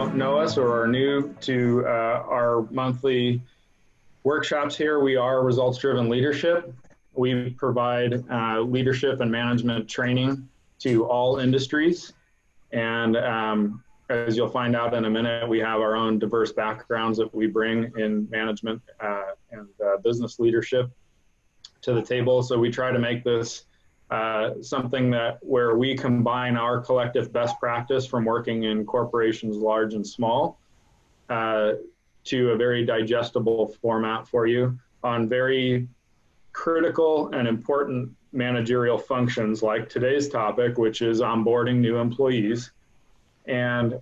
don't know us or are new to our monthly workshops here, we are results-driven leadership. We provide leadership and management training to all industries. And as you'll find out in a minute, we have our own diverse backgrounds that we bring in management and business leadership to the table. So we try to make this something where we combine our collective best practice from working in corporations large and small to a very digestible format for you on very critical and important managerial functions like today's topic, which is onboarding new employees. And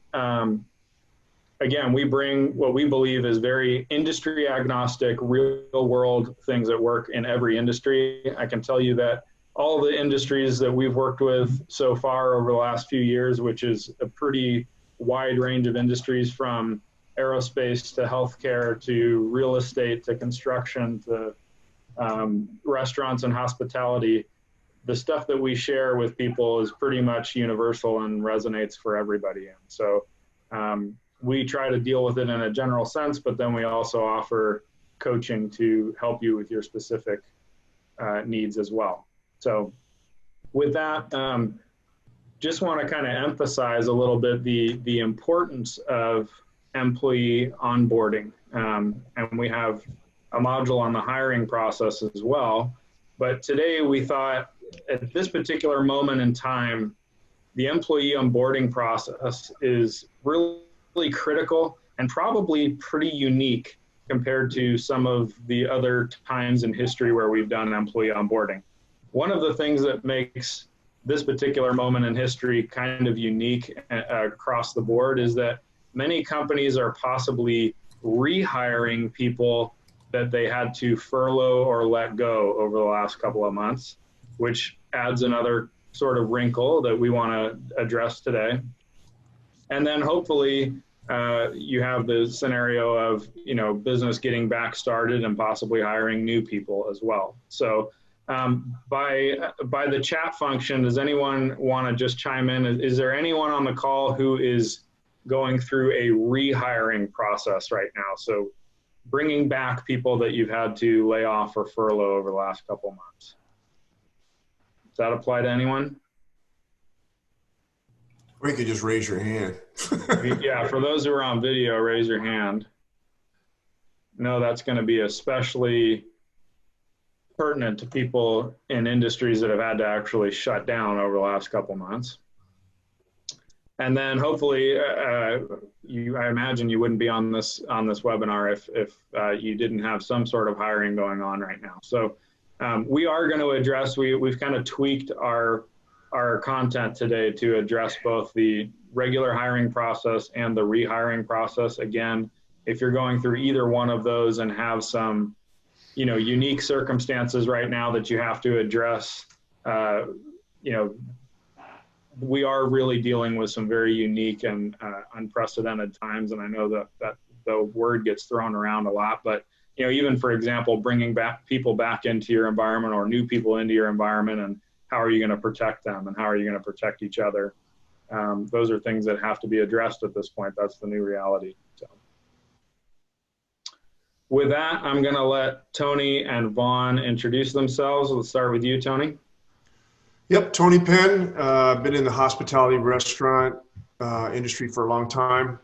again, we bring what we believe is very industry agnostic, real world things that work in every industry. I can tell you that all the industries that we've worked with so far over the last few years, which is a pretty wide range of industries from aerospace to healthcare to real estate to construction to restaurants and hospitality, the stuff that we share with people is pretty much universal and resonates for everybody. And so we try to deal with it in a general sense, but then we also offer coaching to help you with your specific needs as well. So with that, just want to kind of emphasize a little bit the importance of employee onboarding. And we have a module on the hiring process as well. But today we thought at this particular moment in time, the employee onboarding process is really critical and probably pretty unique compared to some of the other times in history where we've done employee onboarding. One of the things that makes this particular moment in history kind of unique across the board is that many companies are possibly rehiring people that they had to furlough or let go over the last couple of months, which adds another sort of wrinkle that we want to address today. And then hopefully you have the scenario of, business getting back started and possibly hiring new people as well. So by the chat function, does anyone want to just chime in? Is there anyone on the call who is going through a rehiring process right now? So bringing back people that you've had to lay off or furlough over the last couple of months. Does that apply to anyone? Or you could just raise your hand. Yeah, for those who are on video, raise your hand. No, that's going to be especially pertinent to people in industries that have had to actually shut down over the last couple months. And then hopefully, I imagine you wouldn't be on this webinar if you didn't have some sort of hiring going on right now. So we are going to address, we've kind of tweaked our content today to address both the regular hiring process and the rehiring process. Again, if you're going through either one of those and have some unique circumstances right now that you have to address, we are really dealing with some very unique and unprecedented times. And I know that the word gets thrown around a lot, but even for example, bringing people back into your environment or new people into your environment, and how are you going to protect them and how are you going to protect each other? Those are things that have to be addressed at this point. That's the new reality. So with that, I'm going to let Tony and Vaughn introduce themselves. Let's start with you, Tony. Yep, Tony Penn. Been in the hospitality restaurant industry for a long time,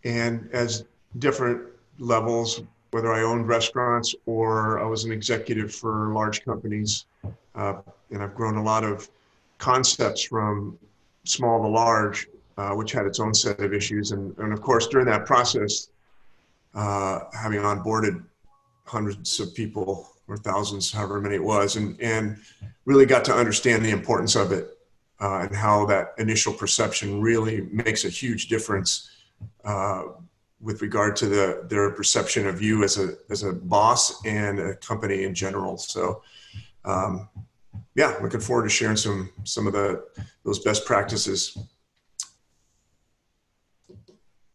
and as different levels, whether I owned restaurants or I was an executive for large companies, and I've grown a lot of concepts from small to large, which had its own set of issues, and of course during that process, having onboarded hundreds of people or thousands, however many it was, and really got to understand the importance of it and how that initial perception really makes a huge difference with regard to their perception of you as a boss and a company in general. So yeah, looking forward to sharing some of those best practices.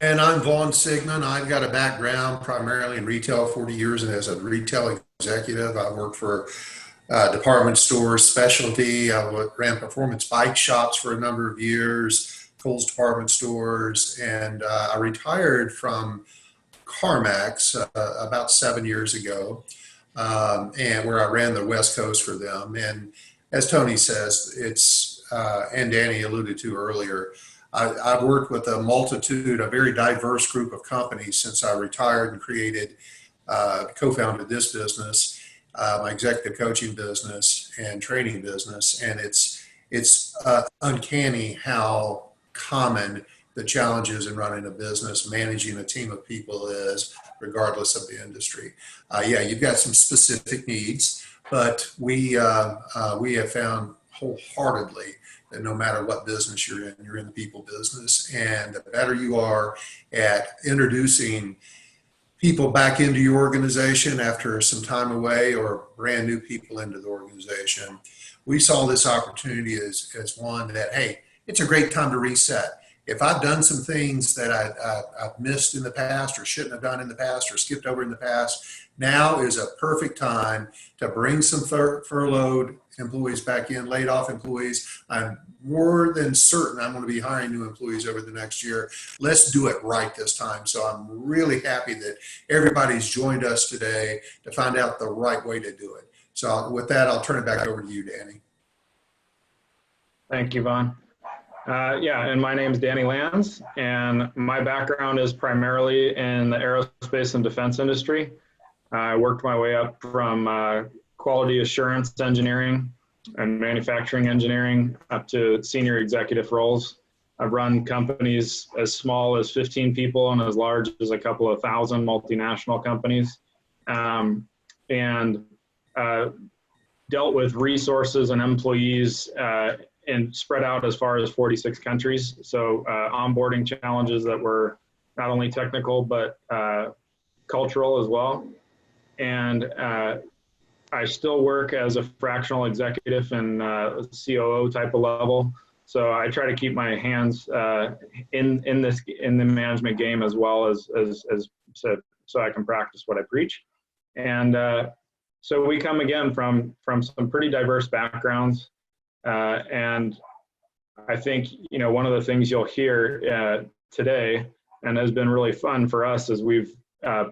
And I'm Vaughn Sigmon. I've got a background primarily in retail, 40 years, and as a retail executive, I worked for department stores, specialty. I ran performance bike shops for a number of years, Kohl's department stores, and I retired from CarMax about 7 years ago, and where I ran the West Coast for them. And as Tony says, and Danny alluded to earlier, I've worked with a very diverse group of companies since I retired and co-founded this business, my executive coaching business and training business. And it's uncanny how common the challenges in running a business, managing a team of people is, regardless of the industry. Yeah, you've got some specific needs, but we have found wholeheartedly that no matter what business you're in the people business. And the better you are at introducing people back into your organization after some time away, or brand new people into the organization, we saw this opportunity as one that, hey, it's a great time to reset. If I've done some things that I've missed in the past, or shouldn't have done in the past, or skipped over in the past, now is a perfect time to bring some furloughed employees back in, laid off employees. I'm more than certain I'm going to be hiring new employees over the next year. Let's do it right this time. So I'm really happy that everybody's joined us today to find out the right way to do it. So with that, I'll turn it back over to you, Danny. Thank you, Vaughn. And my name is Danny Lanz, and my background is primarily in the aerospace and defense industry. I worked my way up from quality assurance engineering and manufacturing engineering up to senior executive roles. I've run companies as small as 15 people and as large as a couple of thousand multinational companies, and dealt with resources and employees and spread out as far as 46 countries. So onboarding challenges that were not only technical, but cultural as well. And I still work as a fractional executive and COO type of level. So I try to keep my hands in the management game as well as so I can practice what I preach. And so we come again from some pretty diverse backgrounds. And I think, one of the things you'll hear today, and has been really fun for us as we've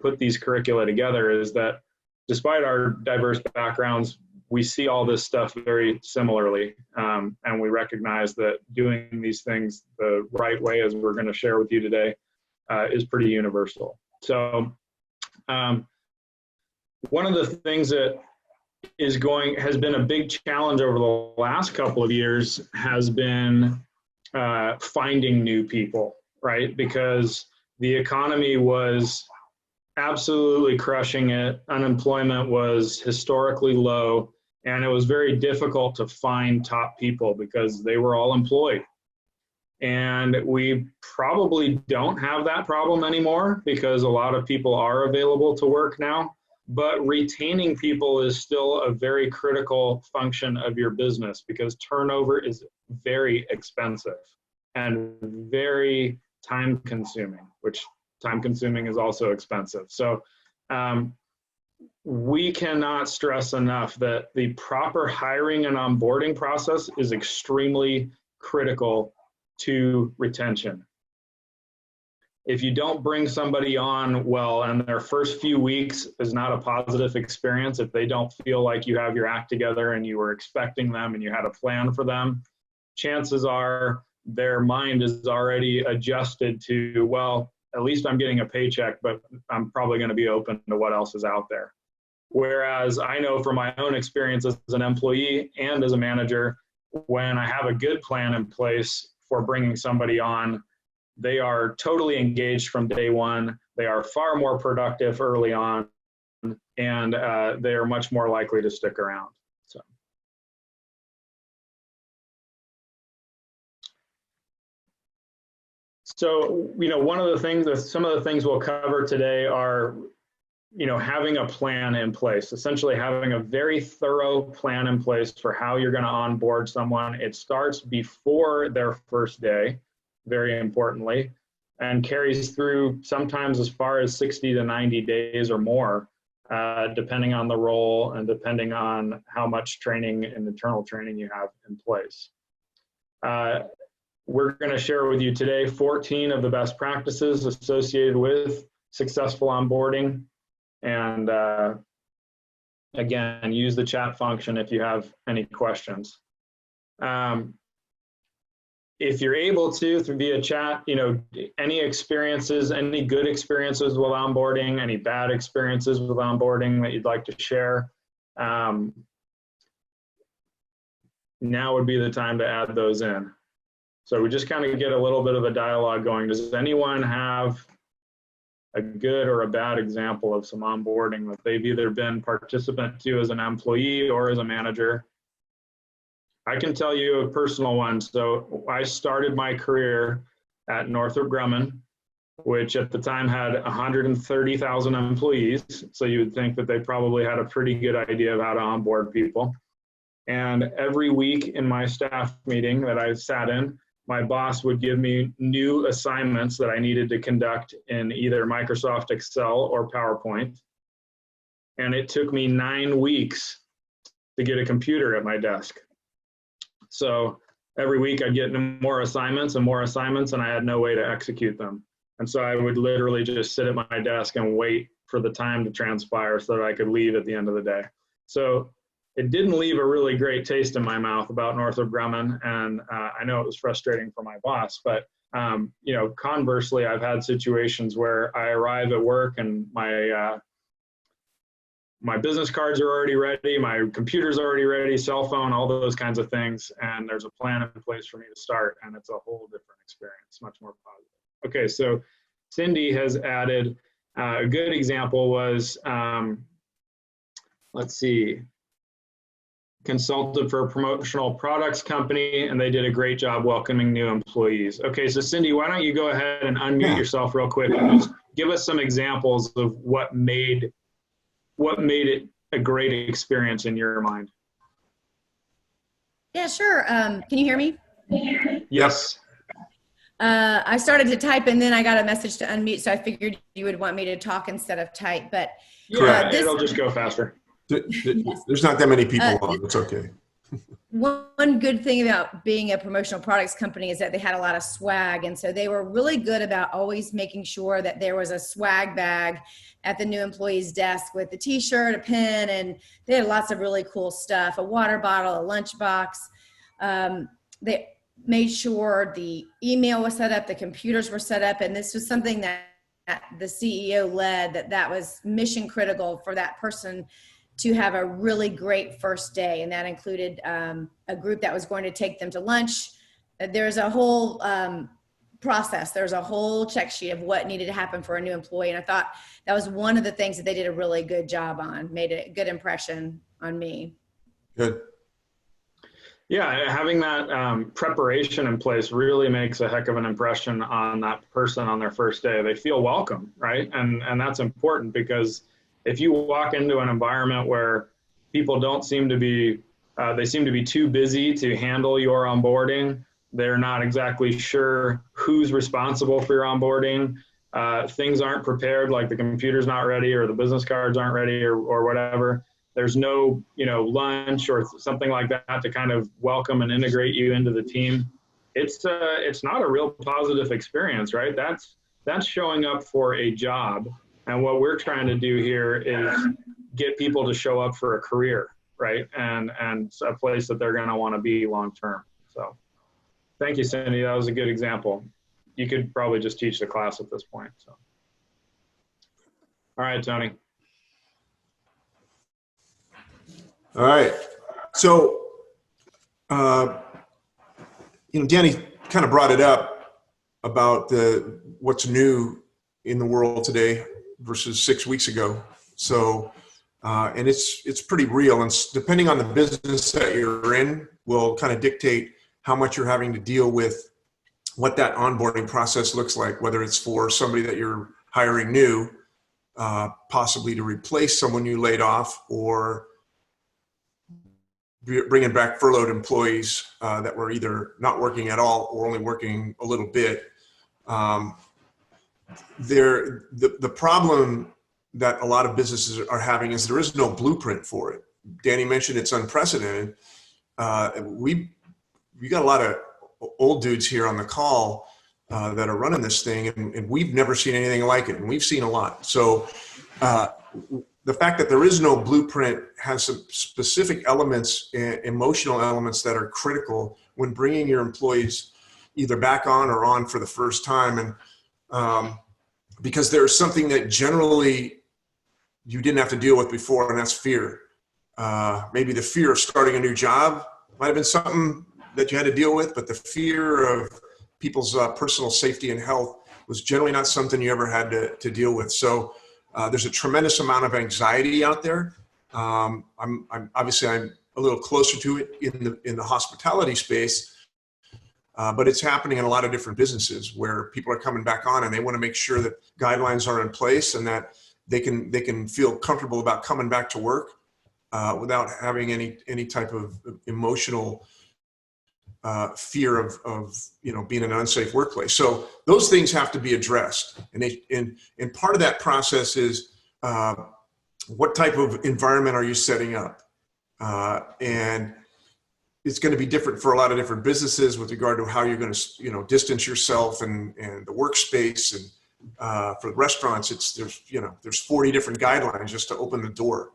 put these curricula together, is that despite our diverse backgrounds, we see all this stuff very similarly. And we recognize that doing these things the right way, as we're going to share with you today, is pretty universal. So one of the things that has been a big challenge over the last couple of years has been finding new people, right? Because the economy was absolutely crushing it. Unemployment was historically low, and it was very difficult to find top people because they were all employed. And we probably don't have that problem anymore because a lot of people are available to work now. But retaining people is still a very critical function of your business because turnover is very expensive and very time consuming, which time consuming is also expensive. So we cannot stress enough that the proper hiring and onboarding process is extremely critical to retention. If you don't bring somebody on well and their first few weeks is not a positive experience, if they don't feel like you have your act together and you were expecting them and you had a plan for them, chances are their mind is already adjusted to, well, at least I'm getting a paycheck, but I'm probably going to be open to what else is out there. Whereas I know from my own experience as an employee and as a manager, when I have a good plan in place for bringing somebody on, they are totally engaged from day one. They are far more productive early on, and they are much more likely to stick around. So, one of the things, some of the things we'll cover today are, having a plan in place, essentially having a very thorough plan in place for how you're going to onboard someone. It starts before their first day, very importantly, and carries through sometimes as far as 60 to 90 days or more, depending on the role and depending on how much training and internal training you have in place. we're going to share with you today 14 of the best practices associated with successful onboarding. And again, use the chat function if you have any questions. If you're able to, through via chat, any experiences, any good experiences with onboarding, any bad experiences with onboarding that you'd like to share, now would be the time to add those in. So we just kind of get a little bit of a dialogue going. Does anyone have a good or a bad example of some onboarding that they've either been participant to as an employee or as a manager? I can tell you a personal one. So I started my career at Northrop Grumman, which at the time had 130,000 employees. So you would think that they probably had a pretty good idea of how to onboard people. And every week in my staff meeting that I sat in, my boss would give me new assignments that I needed to conduct in either Microsoft Excel or PowerPoint. And it took me 9 weeks to get a computer at my desk. So every week I'd get more assignments, and I had no way to execute them. And so I would literally just sit at my desk and wait for the time to transpire so that I could leave at the end of the day. So it didn't leave a really great taste in my mouth about Northrop Grumman, and I know it was frustrating for my boss, but conversely, I've had situations where I arrive at work and my business cards are already ready, my computer's already ready, cell phone, all those kinds of things, and there's a plan in place for me to start, and it's a whole different experience, much more positive. Okay, so Cindy has added, a good example was, let's see, consulted for a promotional products company, and they did a great job welcoming new employees. Okay, so Cindy, why don't you go ahead and unmute yourself real quick and just give us some examples of what made it a great experience in your mind. Yeah, sure. Can you hear me? Yes. I started to type and then I got a message to unmute, so I figured you would want me to talk instead of type, but it'll just go faster. There's not that many people on. It's okay. One good thing about being a promotional products company is that they had a lot of swag. And so they were really good about always making sure that there was a swag bag at the new employee's desk with a t-shirt, a pen, and they had lots of really cool stuff, a water bottle, a lunch box. They made sure the email was set up, the computers were set up, and this was something that the CEO led, that was mission critical for that person to have a really great first day. And that included a group that was going to take them to lunch. There's a whole process. There's a whole check sheet of what needed to happen for a new employee. And I thought that was one of the things that they did a really good job on, made a good impression on me. Good. Yeah, having that preparation in place really makes a heck of an impression on that person on their first day. They feel welcome, right? And that's important, because if you walk into an environment where people don't seem to be, they seem to be too busy to handle your onboarding, they're not exactly sure who's responsible for your onboarding, things aren't prepared, like the computer's not ready or the business cards aren't ready or whatever, there's no lunch or something like that to kind of welcome and integrate you into the team, it's not a real positive experience, right? That's showing up for a job. And what we're trying to do here is get people to show up for a career, right? And a place that they're going to want to be long term. So thank you, Cindy. That was a good example. You could probably just teach the class at this point. So, all right, Tony. All right. So, Danny kind of brought it up about what's new in the world today versus 6 weeks ago. So, and it's pretty real, and depending on the business that you're in will kind of dictate how much you're having to deal with what that onboarding process looks like, whether it's for somebody that you're hiring new, possibly to replace someone you laid off, or bringing back furloughed employees that were either not working at all or only working a little bit. The problem that a lot of businesses are having is there is no blueprint for it. Danny mentioned it's unprecedented. We got a lot of old dudes here on the call that are running this thing, and we've never seen anything like it, and we've seen a lot. So the fact that there is no blueprint has some specific elements, emotional elements that are critical when bringing your employees either back on or on for the first time. And because there's something that generally you didn't have to deal with before, and that's fear. Maybe the fear of starting a new job might have been something that you had to deal with, but the fear of people's personal safety and health was generally not something you ever had to deal with. So there's a tremendous amount of anxiety out there. I'm obviously I'm a little closer to it in the hospitality space, but it's happening in a lot of different businesses where people are coming back on and they want to make sure that guidelines are in place and that they can feel comfortable about coming back to work without having any type of emotional fear of being in an unsafe workplace. So those things have to be addressed, and part of that process is what type of environment are you setting up, and it's going to be different for a lot of different businesses with regard to how you're going to distance yourself and the workspace. And for restaurants, there's 40 different guidelines just to open the door.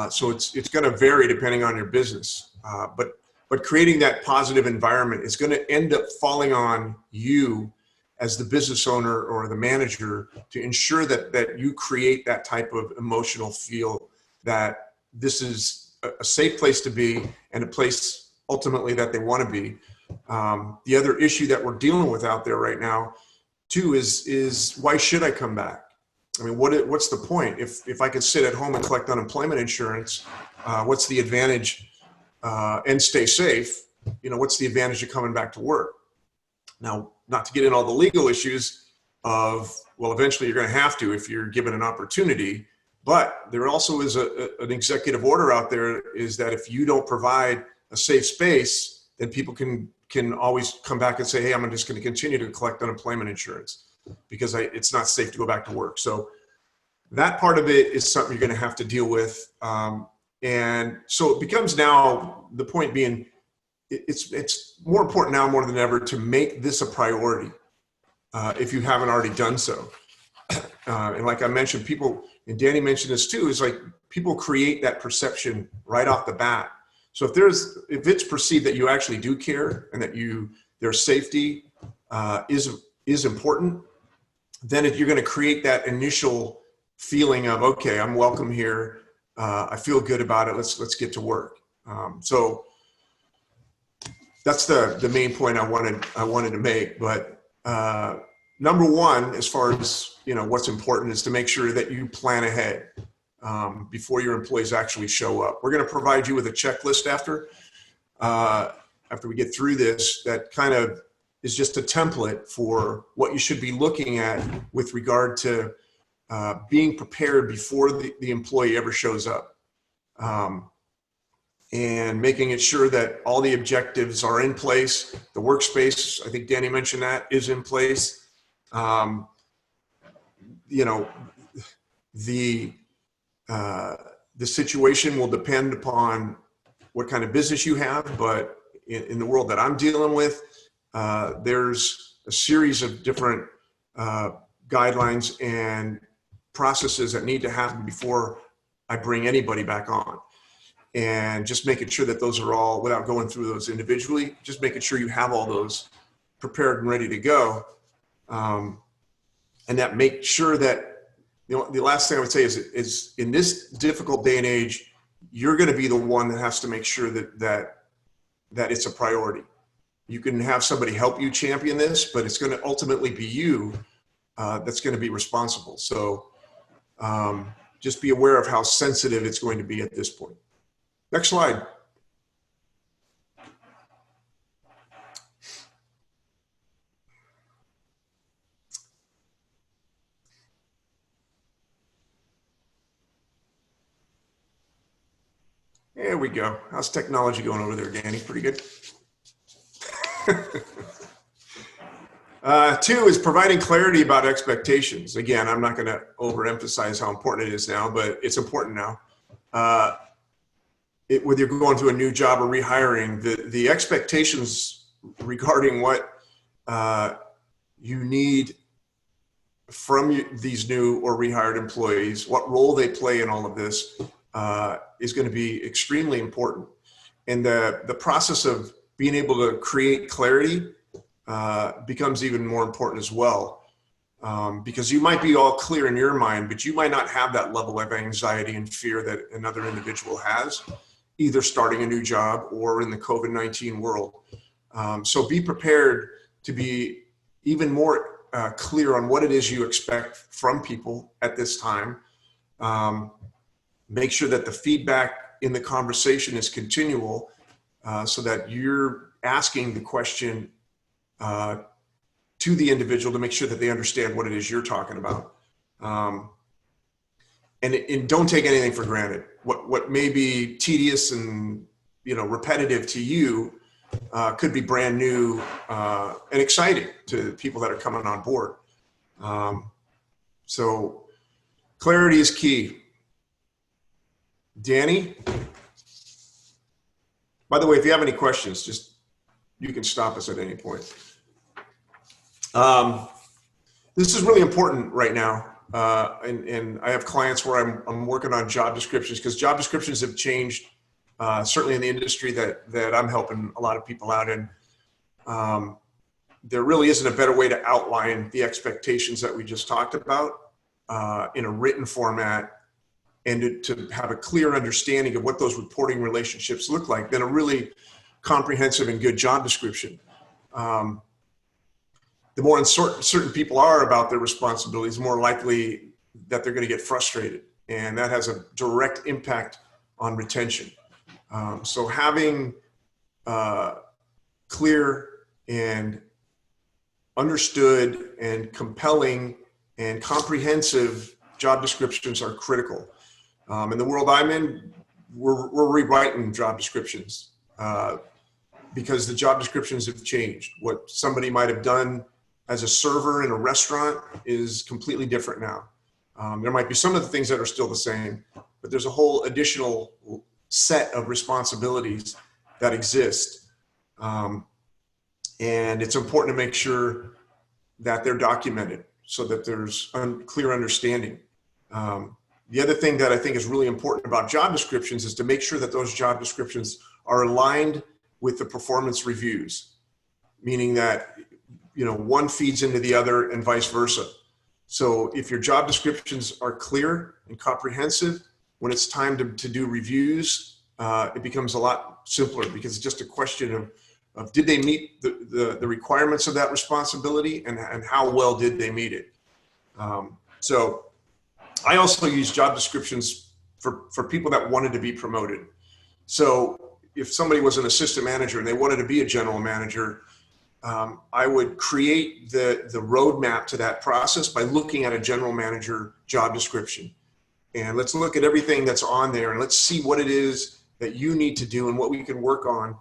So it's going to vary depending on your business, but creating that positive environment is going to end up falling on you as the business owner or the manager to ensure that you create that type of emotional feel that this is a safe place to be and a place ultimately that they want to be. The other issue that we're dealing with out there right now too is why should I come back? I mean, what's the point? If I could sit at home and collect unemployment insurance, what's the advantage? And stay safe, what's the advantage of coming back to work? Now, not to get in all the legal issues of, well, eventually you're going to have to if you're given an opportunity, but there also is an executive order out there is that if you don't provide a safe space, then people can always come back and say, hey, I'm just going to continue to collect unemployment insurance because it's not safe to go back to work. So that part of it is something you're going to have to deal with. And so it becomes now, the point being, it's more important now more than ever to make this a priority if you haven't already done so. And like I mentioned, people, and Danny mentioned this too, is like people create that perception right off the bat. So if it's perceived that you actually do care and that their safety is important, then you're going to create that initial feeling of, okay, I'm welcome here. I feel good about it. Let's get to work. So that's the main point I wanted to make. But number one, as far as what's important, is to make sure that you plan ahead before your employees actually show up. We're going to provide you with a checklist after we get through this that kind of is just a template for what you should be looking at with regard to being prepared before the employee ever shows up, and making it sure that all the objectives are in place. The workspace, I think Danny mentioned that, is in place. The situation will depend upon what kind of business you have, but in the world that I'm dealing with, there's a series of different guidelines and processes that need to happen before I bring anybody back on. And just making sure that those are all, without going through those individually, just making sure you have all those prepared and ready to go. And that make sure that, the last thing I would say is in this difficult day and age, you're going to be the one that has to make sure that it's a priority. You can have somebody help you champion this, but it's going to ultimately be you that's going to be responsible. So just be aware of how sensitive it's going to be at this point. Next slide. There we go. How's technology going over there, Danny? Pretty good. 2 is providing clarity about expectations. Again, I'm not going to overemphasize how important it is now, but it's important now. Whether you're going to a new job or rehiring, the expectations regarding what you need from these new or rehired employees, what role they play in all of this is going to be extremely important. And the process of being able to create clarity becomes even more important as well. Because you might be all clear in your mind, but you might not have that level of anxiety and fear that another individual has, either starting a new job or in the COVID-19 world. So be prepared to be even more clear on what it is you expect from people at this time. Make sure that the feedback in the conversation is continual, so that you're asking the question to the individual to make sure that they understand what it is you're talking about. And don't take anything for granted. What may be tedious and repetitive to you could be brand new and exciting to people that are coming on board. So clarity is key. Danny? By the way, if you have any questions, you can stop us at any point. This is really important right now. And I have clients where I'm working on job descriptions, because job descriptions have changed, certainly in the industry that I'm helping a lot of people out in. There really isn't a better way to outline the expectations that we just talked about in a written format, and to have a clear understanding of what those reporting relationships look like than a really comprehensive and good job description. The more uncertain people are about their responsibilities, the more likely that they're going to get frustrated. And that has a direct impact on retention. So having clear and understood and compelling and comprehensive job descriptions are critical. In the world I'm in, we're rewriting job descriptions because the job descriptions have changed. What somebody might have done as a server in a restaurant is completely different now. There might be some of the things that are still the same, but there's a whole additional set of responsibilities that exist. And it's important to make sure that they're documented so that there's clear understanding. The other thing that I think is really important about job descriptions is to make sure that those job descriptions are aligned with the performance reviews, meaning that one feeds into the other and vice versa. So if your job descriptions are clear and comprehensive, when it's time to do reviews, it becomes a lot simpler, because it's just a question of did they meet the requirements of that responsibility, and how well did they meet it? So I also use job descriptions for people that wanted to be promoted. So if somebody was an assistant manager and they wanted to be a general manager, I would create the roadmap to that process by looking at a general manager job description. And let's look at everything that's on there, and let's see what it is that you need to do and what we can work on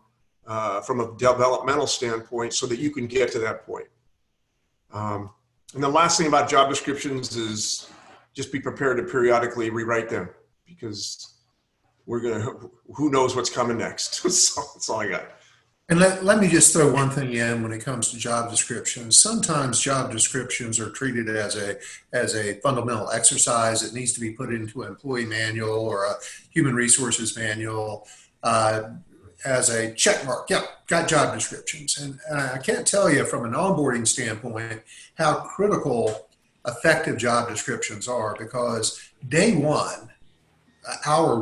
from a developmental standpoint so that you can get to that point. And the last thing about job descriptions is just be prepared to periodically rewrite them, because who knows what's coming next. That's all I got. And let me just throw one thing in when it comes to job descriptions. Sometimes job descriptions are treated as a fundamental exercise that needs to be put into an employee manual or a human resources manual as a check mark. Yeah, got job descriptions. And I can't tell you from an onboarding standpoint how critical effective job descriptions are, because day one, hour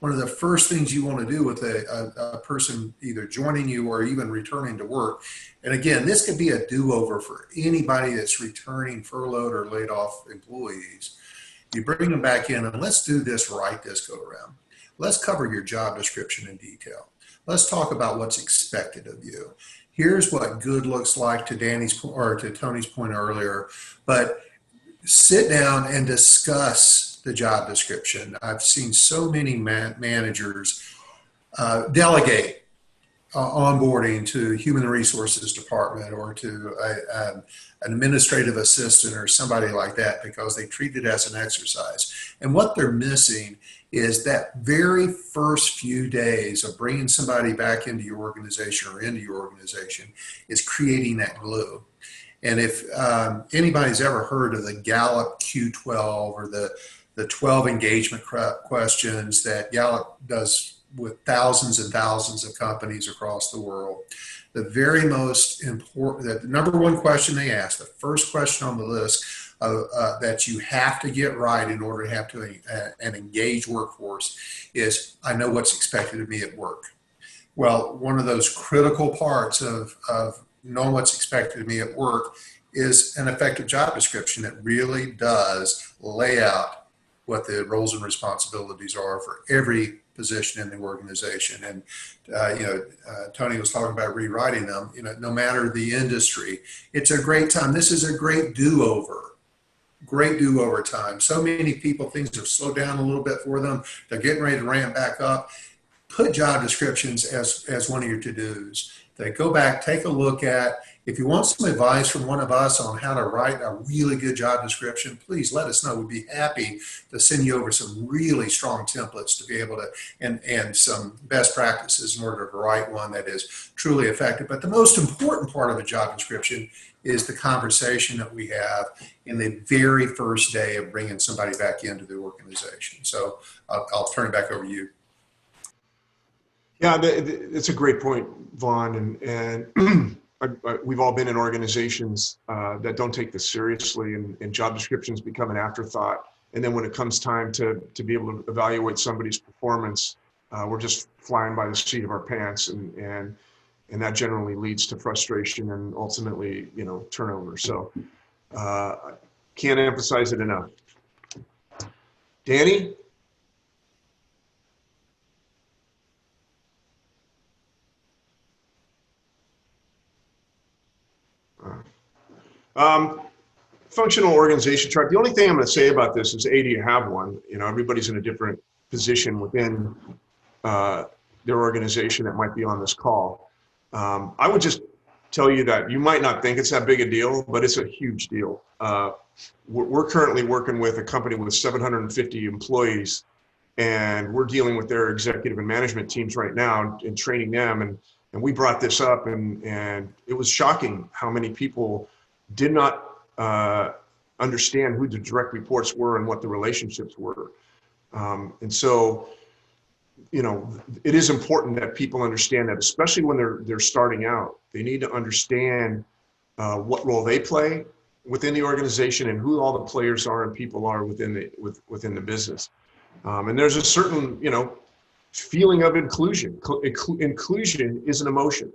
one of the first things you want to do with a person either joining you or even returning to work, and again, this could be a do-over for anybody that's returning furloughed or laid off employees. You bring them back in, and let's do this right this go around. Let's cover your job description in detail. Let's talk about what's expected of you. Here's what good looks like, to Tony's point earlier, but sit down and discuss the job description. I've seen so many managers delegate onboarding to human resources department or to an administrative assistant or somebody like that, because they treat it as an exercise. And what they're missing is that very first few days of bringing somebody back into your organization or into your organization is creating that glue. And if anybody's ever heard of the Gallup Q12 or the 12 engagement questions that Gallup does with thousands and thousands of companies across the world, the very most important, the number one question they ask, the first question on the list that you have to get right in order to have an engaged workforce is, I know what's expected of me at work. Well, one of those critical parts of knowing what's expected of me at work is an effective job description that really does lay out what the roles and responsibilities are for every position in the organization. And, Tony was talking about rewriting them, no matter the industry, it's a great time. This is a great do-over time. So many people, things have slowed down a little bit for them. They're getting ready to ramp back up. Put job descriptions as one of your to-dos. They go back, take a look at. If you want some advice from one of us on how to write a really good job description, please let us know. We'd be happy to send you over some really strong templates to be able to, and some best practices in order to write one that is truly effective. But the most important part of a job description is the conversation that we have in the very first day of bringing somebody back into the organization. So I'll turn it back over to you. Yeah, it's a great point, Vaughn, and we've all been in organizations that don't take this seriously, and job descriptions become an afterthought. And then when it comes time to be able to evaluate somebody's performance, we're just flying by the seat of our pants, and that generally leads to frustration and ultimately, turnover. So can't emphasize it enough. Danny? Functional organization chart. The only thing I'm going to say about this is, A, do you have one? Everybody's in a different position within their organization that might be on this call. I would just tell you that you might not think it's that big a deal, but it's a huge deal. We're currently working with a company with 750 employees, and we're dealing with their executive and management teams right now and training them. And we brought this up, and it was shocking how many people did not understand who the direct reports were and what the relationships were. And so, it is important that people understand that, especially when they're starting out. They need to understand what role they play within the organization and who all the players are and people are within the business. And there's a certain, feeling of inclusion. Inclusion is an emotion,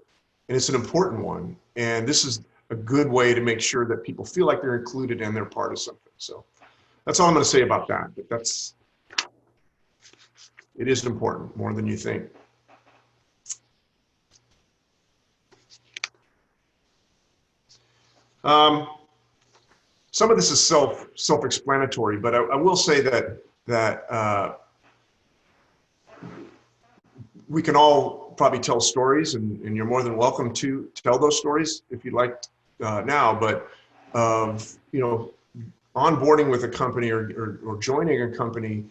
and it's an important one. And this is a good way to make sure that people feel like they're included and they're part of something. So that's all I'm going to say about that. But it is important, more than you think. Some of this is self-explanatory, but I will say that we can all probably tell stories, and you're more than welcome to tell those stories if you'd like now, but onboarding with a company or joining a company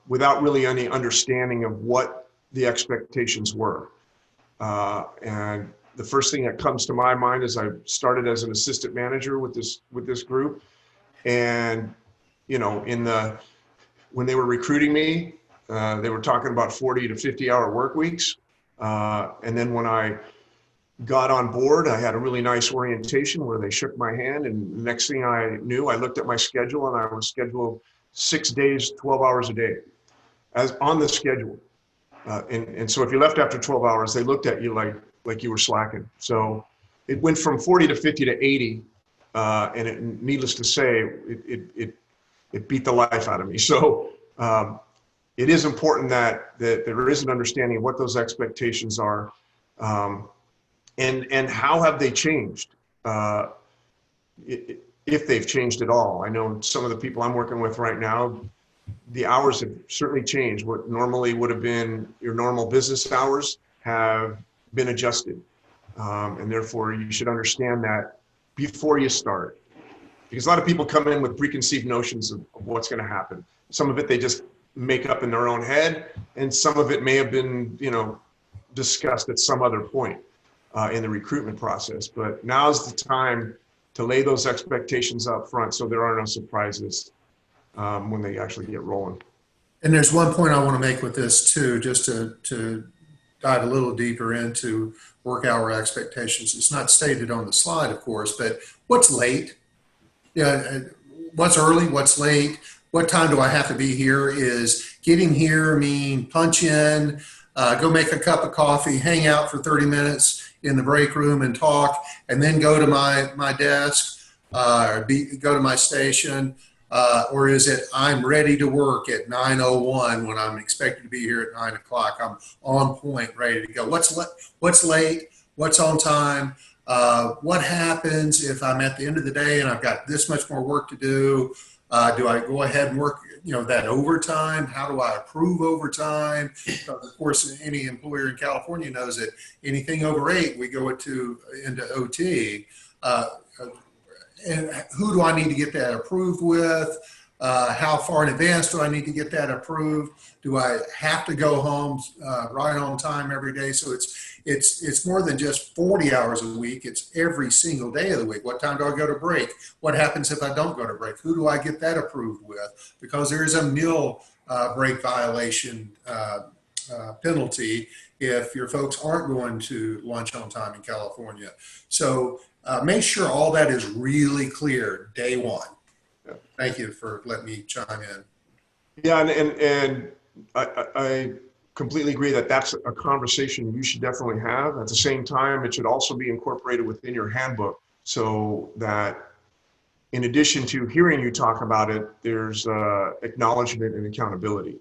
without really any understanding of what the expectations were. And the first thing that comes to my mind is I started as an assistant manager with this group, and when they were recruiting me, they were talking about 40 to 50-hour work weeks. And then when I got on board, I had a really nice orientation where they shook my hand. And the next thing I knew, I looked at my schedule, and I was scheduled 6 days, 12 hours a day as on the schedule. And so if you left after 12 hours, they looked at you like you were slacking. So it went from 40 to 50 to 80. And needless to say, it beat the life out of me. So, it is important that there is an understanding of what those expectations are, and how have they changed, if they've changed at all. I know some of the people I'm working with right now, the hours have certainly changed. What normally would have been your normal business hours have been adjusted. And therefore you should understand that before you start. Because a lot of people come in with preconceived notions of what's going to happen. Some of it they just make up in their own head, and some of it may have been, discussed at some other point in the recruitment process. But now's the time to lay those expectations up front so there are no surprises when they actually get rolling. And there's one point I want to make with this too, just to dive a little deeper into work hour expectations. It's not stated on the slide, of course, but what's late? Yeah, what's early? What's late? What time do I have to be here? Is getting here mean punch in, go make a cup of coffee, hang out for 30 minutes in the break room and talk, and then go to my desk, go to my station? Or is it I'm ready to work at 9:01 when I'm expected to be here at 9 o'clock? I'm on point, ready to go. What's late? What's on time? What happens if I'm at the end of the day and I've got this much more work to do? Do I go ahead and work, that overtime? How do I approve overtime? Of course, any employer in California knows that anything over 8, we go into OT. And who do I need to get that approved with? How far in advance do I need to get that approved? Do I have to go home right on time every day? So it's more than just 40 hours a week. It's every single day of the week. What time do I go to break? What happens if I don't go to break? Who do I get that approved with? Because there is a meal break violation penalty if your folks aren't going to lunch on time in California. So make sure all that is really clear day one. Yeah. Thank you for letting me chime in. Yeah, and I completely agree that that's a conversation you should definitely have. At the same time, it should also be incorporated within your handbook so that in addition to hearing you talk about it, there's acknowledgement and accountability.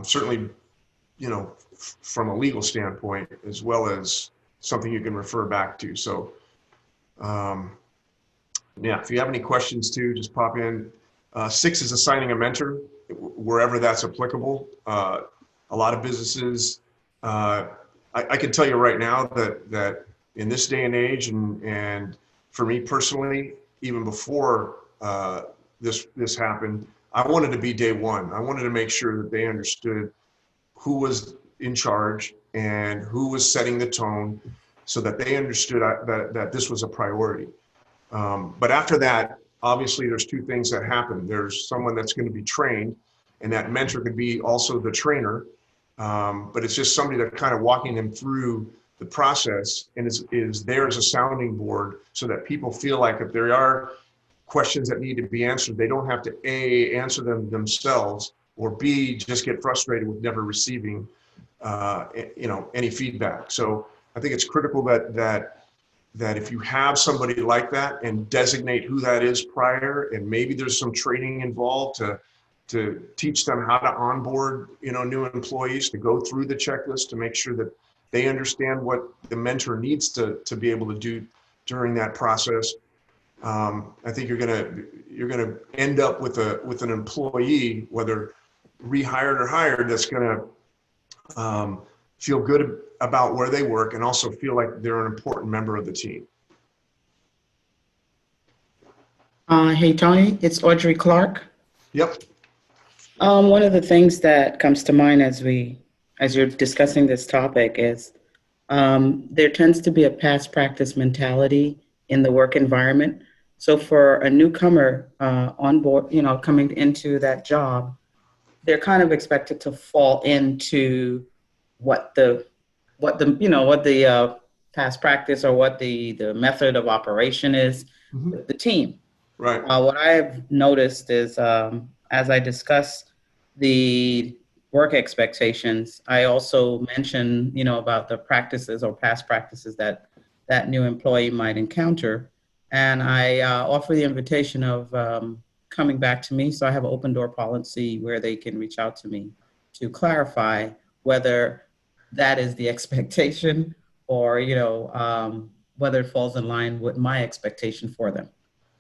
Certainly, from a legal standpoint, as well as something you can refer back to. So, yeah, if you have any questions too, just pop in. 6 is assigning a mentor wherever that's applicable. A lot of businesses, I can tell you right now that in this day and age, and for me personally, even before this happened, I wanted to be day one. I wanted to make sure that they understood who was in charge and who was setting the tone, so that they understood that this was a priority. But after that, obviously there's 2 things that happen. There's someone that's going to be trained, and that mentor could be also the trainer. But it's just somebody that kind of walking them through the process and is there as a sounding board, so that people feel like if there are questions that need to be answered, they don't have to A, answer them themselves, or B, just get frustrated with never receiving any feedback. So I think it's critical that if you have somebody like that, and designate who that is prior, and maybe there's some training involved to teach them how to onboard, new employees, to go through the checklist to make sure that they understand what the mentor needs to be able to do during that process. I think you're gonna end up with an employee, whether rehired or hired, that's gonna feel good about where they work and also feel like they're an important member of the team. Hey, Tony, it's Audrey Clark. Yep. One of the things that comes to mind as you're discussing this topic is there tends to be a past practice mentality in the work environment. So for a newcomer on board, coming into that job, they're kind of expected to fall into what the past practice or what the method of operation is with the team. Right. What I've noticed is as I discuss the work expectations, I also mention, about the practices or past practices that new employee might encounter. And I offer the invitation of coming back to me. So I have an open door policy where they can reach out to me to clarify whether that is the expectation or, whether it falls in line with my expectation for them.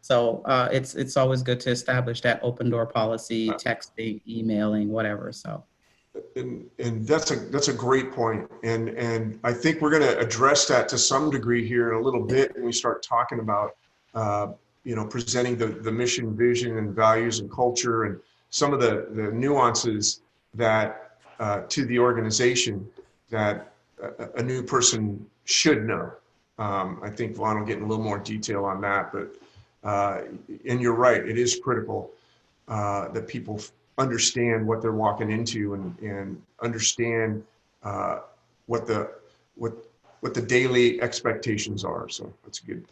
So it's always good to establish that open door policy, texting, emailing, whatever. So and that's a great point. And I think we're going to address that to some degree here in a little bit when we start talking about, presenting the mission, vision, and values and culture and some of the nuances that to the organization that a new person should know. I think Vaughn will get in a little more detail on that, but and you're right, it is critical that people understand what they're walking into and understand what the daily expectations are. So that's a good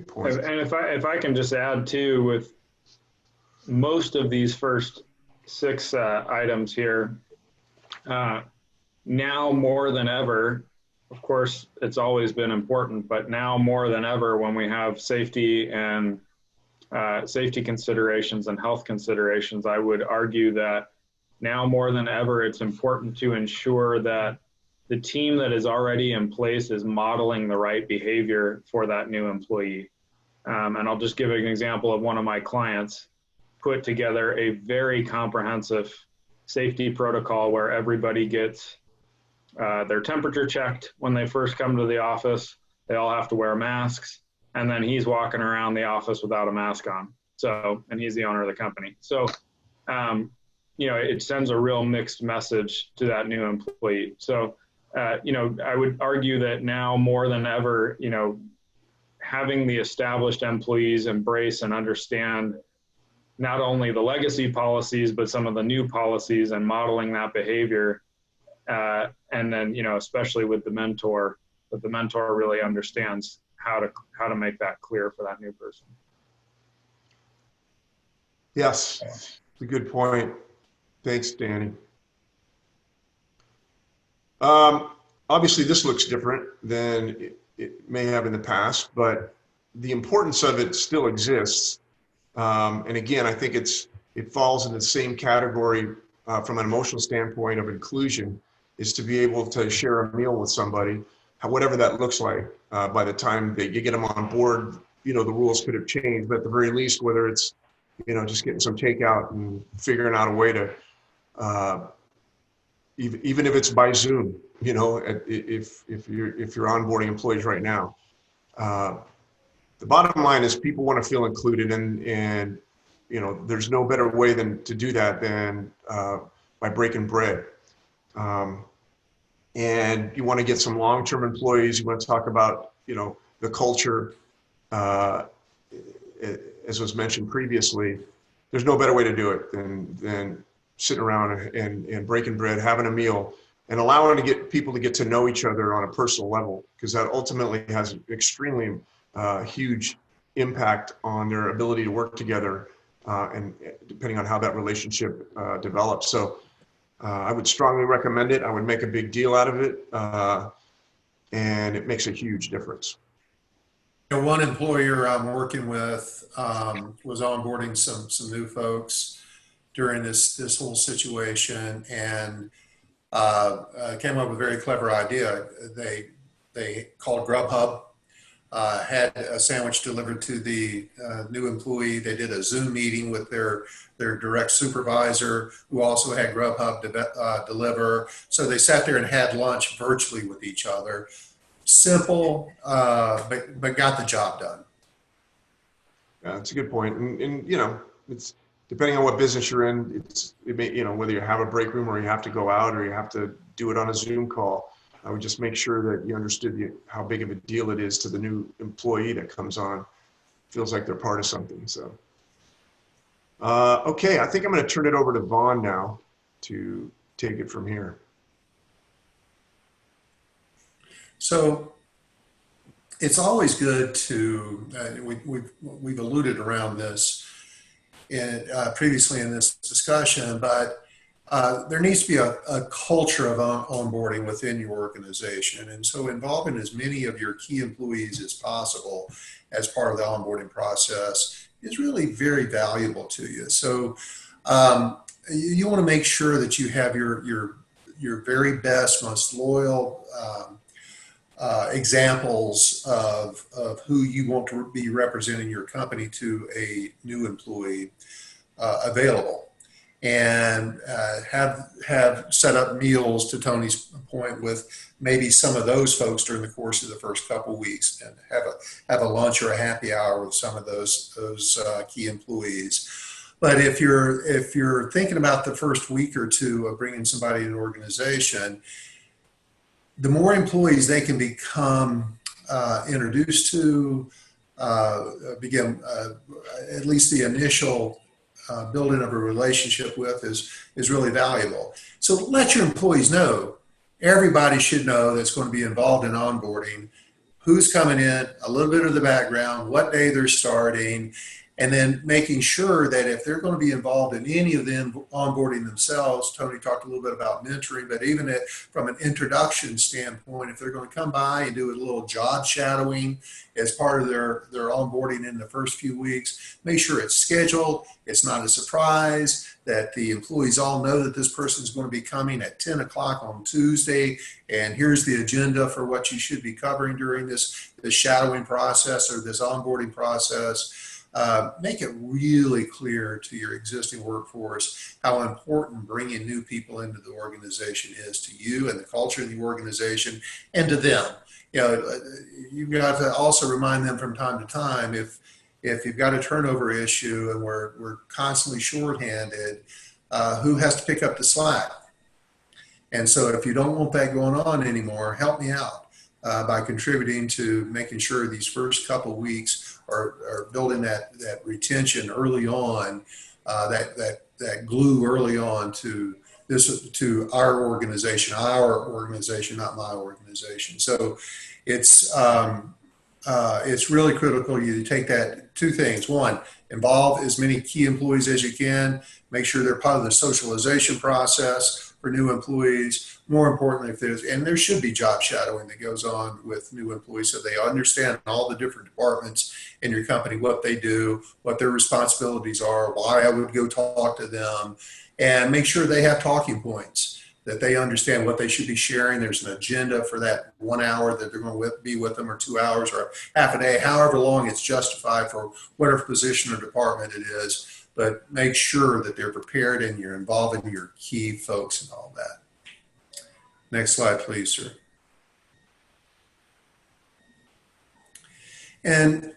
point. And if I can just add too, with most of these first 6 items here, now more than ever, of course, it's always been important, but now more than ever, when we have safety and safety considerations and health considerations, I would argue that now more than ever, it's important to ensure that the team that is already in place is modeling the right behavior for that new employee. And I'll just give an example of one of my clients put together a very comprehensive safety protocol where everybody gets their temperature checked when they first come to the office. They all have to wear masks. And then he's walking around the office without a mask on. So, and he's the owner of the company. So, it sends a real mixed message to that new employee. So, I would argue that now more than ever, having the established employees embrace and understand not only the legacy policies, but some of the new policies and modeling that behavior. And then, especially with the mentor, that the mentor really understands how to make that clear for that new person. Yes, it's a good point. Thanks, Danny. Obviously, this looks different than it may have in the past, but the importance of it still exists. And again, I think it falls in the same category from an emotional standpoint of inclusion, is to be able to share a meal with somebody, whatever that looks like. By the time that you get them on board, the rules could have changed, but at the very least, whether it's, just getting some takeout and figuring out a way to, even if it's by Zoom, if you're onboarding employees right now, the bottom line is people want to feel included, and there's no better way than to do that than by breaking bread. And you want to get some long-term employees. You want to talk about, the culture, as was mentioned previously. There's no better way to do it than sitting around and breaking bread, having a meal, and allowing people to get to know each other on a personal level, because that ultimately has an extremely huge impact on their ability to work together, and depending on how that relationship develops. So I would strongly recommend it. I would make a big deal out of it, and it makes a huge difference. One employer I'm working with was onboarding some new folks during this whole situation, and came up with a very clever idea. They called Grubhub, had a sandwich delivered to the new employee. They did a Zoom meeting with their direct supervisor, who also had Grubhub deliver. So they sat there and had lunch virtually with each other. Simple, but got the job done. Yeah, that's a good point. And it's depending on what business you're in, it may, whether you have a break room or you have to go out or you have to do it on a Zoom call. I would just make sure that you understood how big of a deal it is to the new employee that comes on. Feels like they're part of something. So, okay, I think I'm going to turn it over to Vaughn now to take it from here. So it's always good to, we've alluded around this previously in this discussion, but there needs to be a culture of onboarding within your organization. And so involving as many of your key employees as possible as part of the onboarding process is really very valuable to you. So you want to make sure that you have your very best, most loyal examples of who you want to be representing your company to a new employee available. and have set up meals, to Tony's point, with maybe some of those folks during the course of the first couple of weeks, and have a lunch or a happy hour with some of those key employees. But if you're thinking about the first week or two of bringing somebody in an organization, the more employees they can become introduced to, begin at least the initial building of a relationship with is really valuable. So let your employees know. Everybody should know that's going to be involved in onboarding, who's coming in, a little bit of the background, what day they're starting, and then making sure that if they're going to be involved in any of the onboarding themselves. Tony talked a little bit about mentoring, but even from an introduction standpoint, if they're going to come by and do a little job shadowing as part of their onboarding in the first few weeks, make sure it's scheduled, it's not a surprise, that the employees all know that this person is going to be coming at 10 o'clock on Tuesday, and here's the agenda for what you should be covering during this shadowing process or this onboarding process. Make it really clear to your existing workforce how important bringing new people into the organization is to you and the culture of the organization and to them. You know, you've got to also remind them from time to time, if you've got a turnover issue and we're constantly shorthanded, who has to pick up the slack? And so if you don't want that going on anymore, help me out by contributing to making sure these first couple weeks are building that retention early on, that glue early on to our organization, not my organization. So it's really critical you take that two things. One, involve as many key employees as you can. Make sure they're part of the socialization process for new employees. More importantly, there should be job shadowing that goes on with new employees so they understand all the different departments in your company, what they do, what their responsibilities are, why I would go talk to them, and make sure they have talking points, that they understand what they should be sharing. There's an agenda for that 1 hour that they're going to be with them, or 2 hours, or half a day, however long it's justified for whatever position or department it is. But make sure that they're prepared and you're involving your key folks and all that. Next slide, please, sir. And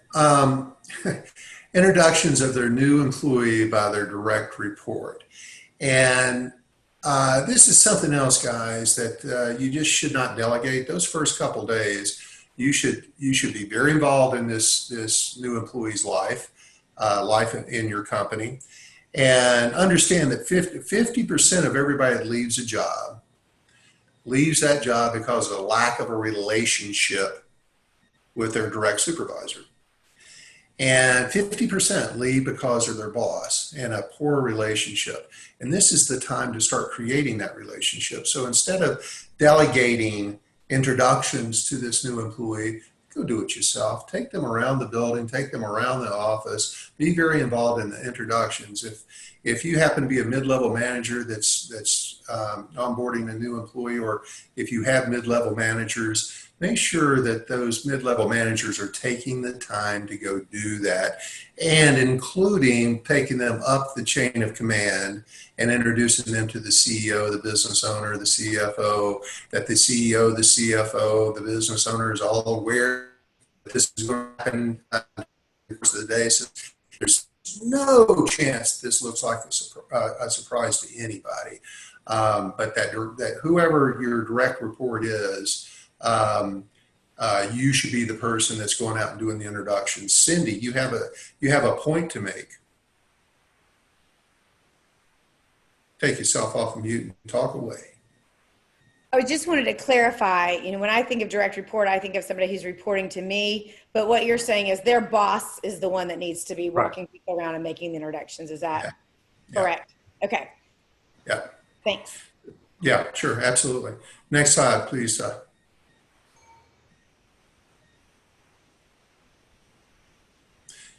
introductions of their new employee by their direct report. And this is something else, guys, that you just should not delegate. Those first couple days, you should be very involved in this new employee's life in your company, and understand that 50% of everybody that leaves that job because of a lack of a relationship with their direct supervisor. And 50% leave because of their boss and a poor relationship. And this is the time to start creating that relationship. So instead of delegating introductions to this new employee, go do it yourself. Take them around the building, take them around the office, be very involved in the introductions. If you happen to be a mid-level manager that's onboarding a new employee, or if you have mid-level managers, make sure that those mid-level managers are taking the time to go do that, and including taking them up the chain of command and introducing them to the CEO, the business owner, the CFO, that the CEO, the CFO, the business owner is all aware that this is going to happen the course of the day. So there's no chance this looks like a surprise to anybody. But that whoever your direct report is, you should be the person that's going out and doing the introductions. Cindy, you have a point to make. Take yourself off mute and talk away. I just wanted to clarify, when I think of direct report, I think of somebody who's reporting to me, but what you're saying is their boss is the one that needs to be walking people around and making the introductions. Is that correct? Yeah. Okay. Yeah. Thanks. Yeah, sure. Absolutely. Next slide, please.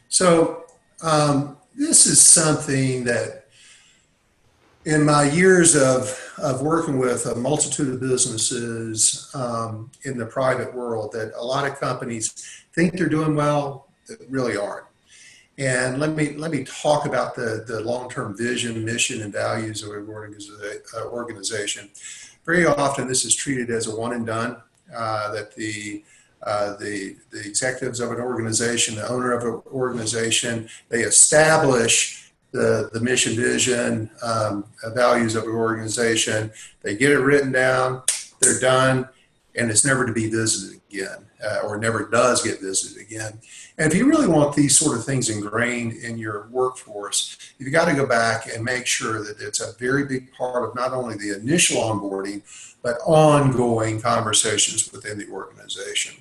So this is something that in my years of working with a multitude of businesses in the private world, that a lot of companies think they're doing well, that really aren't. And let me talk about the long-term vision, mission, and values of an organization. Very often, this is treated as a one and done. That the executives of an organization, the owner of an organization, they establish the mission, vision, values of an organization. They get it written down. They're done, and it's never to be visited again, or never does get visited again. And if you really want these sort of things ingrained in your workforce, you've got to go back and make sure that it's a very big part of not only the initial onboarding, but ongoing conversations within the organization.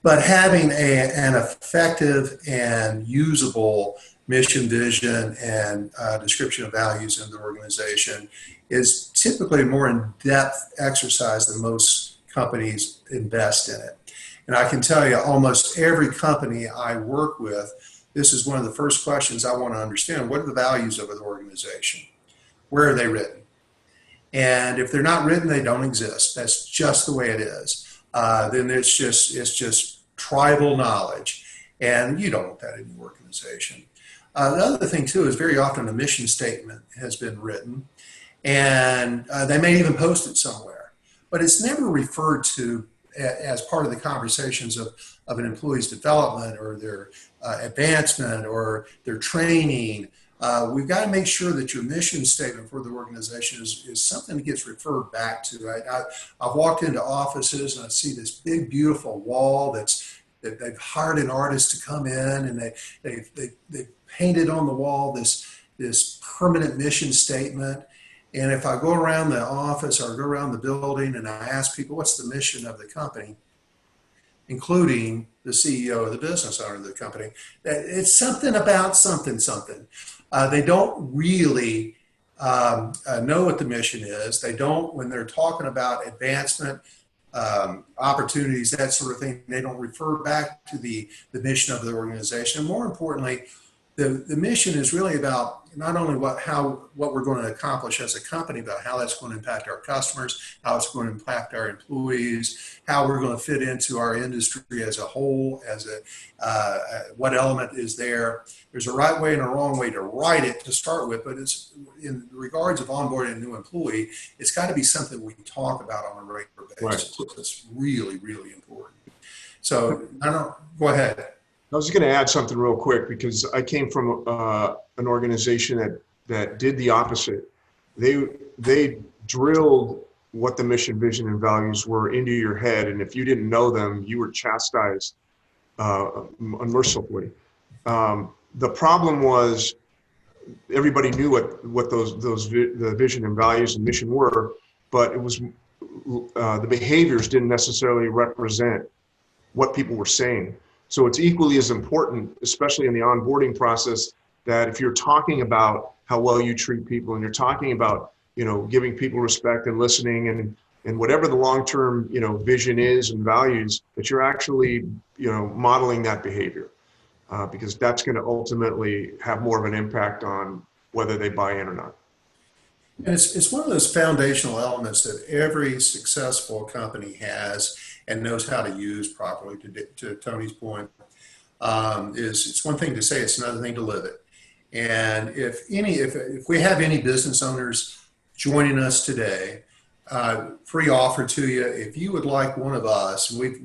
But having an effective and usable mission, vision, and description of values in the organization is typically a more in-depth exercise than most companies invest in it. And I can tell you, almost every company I work with, this is one of the first questions I want to understand. What are the values of an organization? Where are they written? And if they're not written, they don't exist. That's just the way it is. Then it's just tribal knowledge. And you don't want that in your organization. The other thing, too, is very often a mission statement has been written. And they may even post it somewhere. But it's never referred to as part of the conversations of an employee's development or their advancement or their training. We've got to make sure that your mission statement for the organization is something that gets referred back to. I've walked into offices and I see this big, beautiful wall that they've hired an artist to come in, and they painted on the wall this permanent mission statement. And if I go around the office or go around the building and I ask people, what's the mission of the company, including the CEO or the business owner of the company, it's something about something. They don't really know what the mission is. They don't, when they're talking about advancement, opportunities, that sort of thing, they don't refer back to the mission of the organization. And more importantly, the mission is really about not only what we're going to accomplish as a company, but how that's going to impact our customers, how it's going to impact our employees, how we're going to fit into our industry as a whole, what element is there. There's a right way and a wrong way to write it to start with, but it's in regards of onboarding a new employee, it's got to be something we can talk about on a regular basis. Right. It's really, really important. So go ahead. I was going to add something real quick because I came from an organization that did the opposite. They drilled what the mission, vision, and values were into your head, and if you didn't know them, you were chastised unmercifully. The problem was everybody knew what the vision and values and mission were, but it was the behaviors didn't necessarily represent what people were saying. So it's equally as important, especially in the onboarding process, that if you're talking about how well you treat people and you're talking about, giving people respect and listening and whatever the long-term, vision is and values, that you're actually, modeling that behavior, because that's going to ultimately have more of an impact on whether they buy in or not. And it's one of those foundational elements that every successful company has and knows how to use properly. To Tony's point, it's one thing to say, it's another thing to live it. And if we have any business owners joining us today, free offer to you. If you would like one of us, we've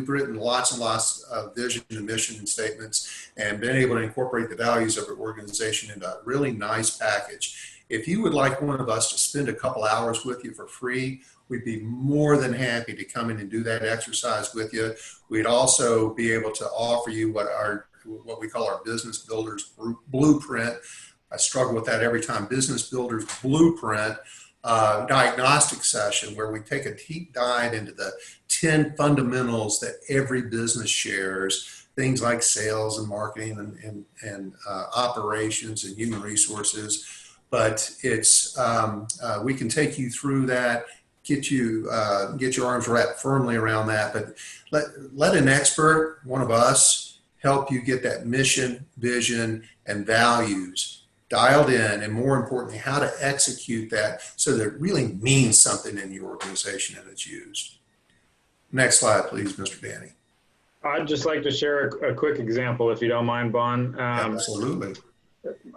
written lots and lots of vision and mission statements and been able to incorporate the values of our organization into a really nice package. If you would like one of us to spend a couple hours with you for free, we'd be more than happy to come in and do that exercise with you. We'd also be able to offer you what we call our Business Builders Blueprint. I struggle with that every time. Business Builders Blueprint diagnostic session, where we take a deep dive into the 10 fundamentals that every business shares, things like sales and marketing and operations and human resources. But it's we can take you through that, get your arms wrapped firmly around that. But let an expert, one of us, help you get that mission, vision, and values dialed in, and more importantly, how to execute that so that it really means something in your organization and it's used. Next slide, please, Mr. Danny. I'd just like to share a quick example, if you don't mind, Vaughn. Absolutely.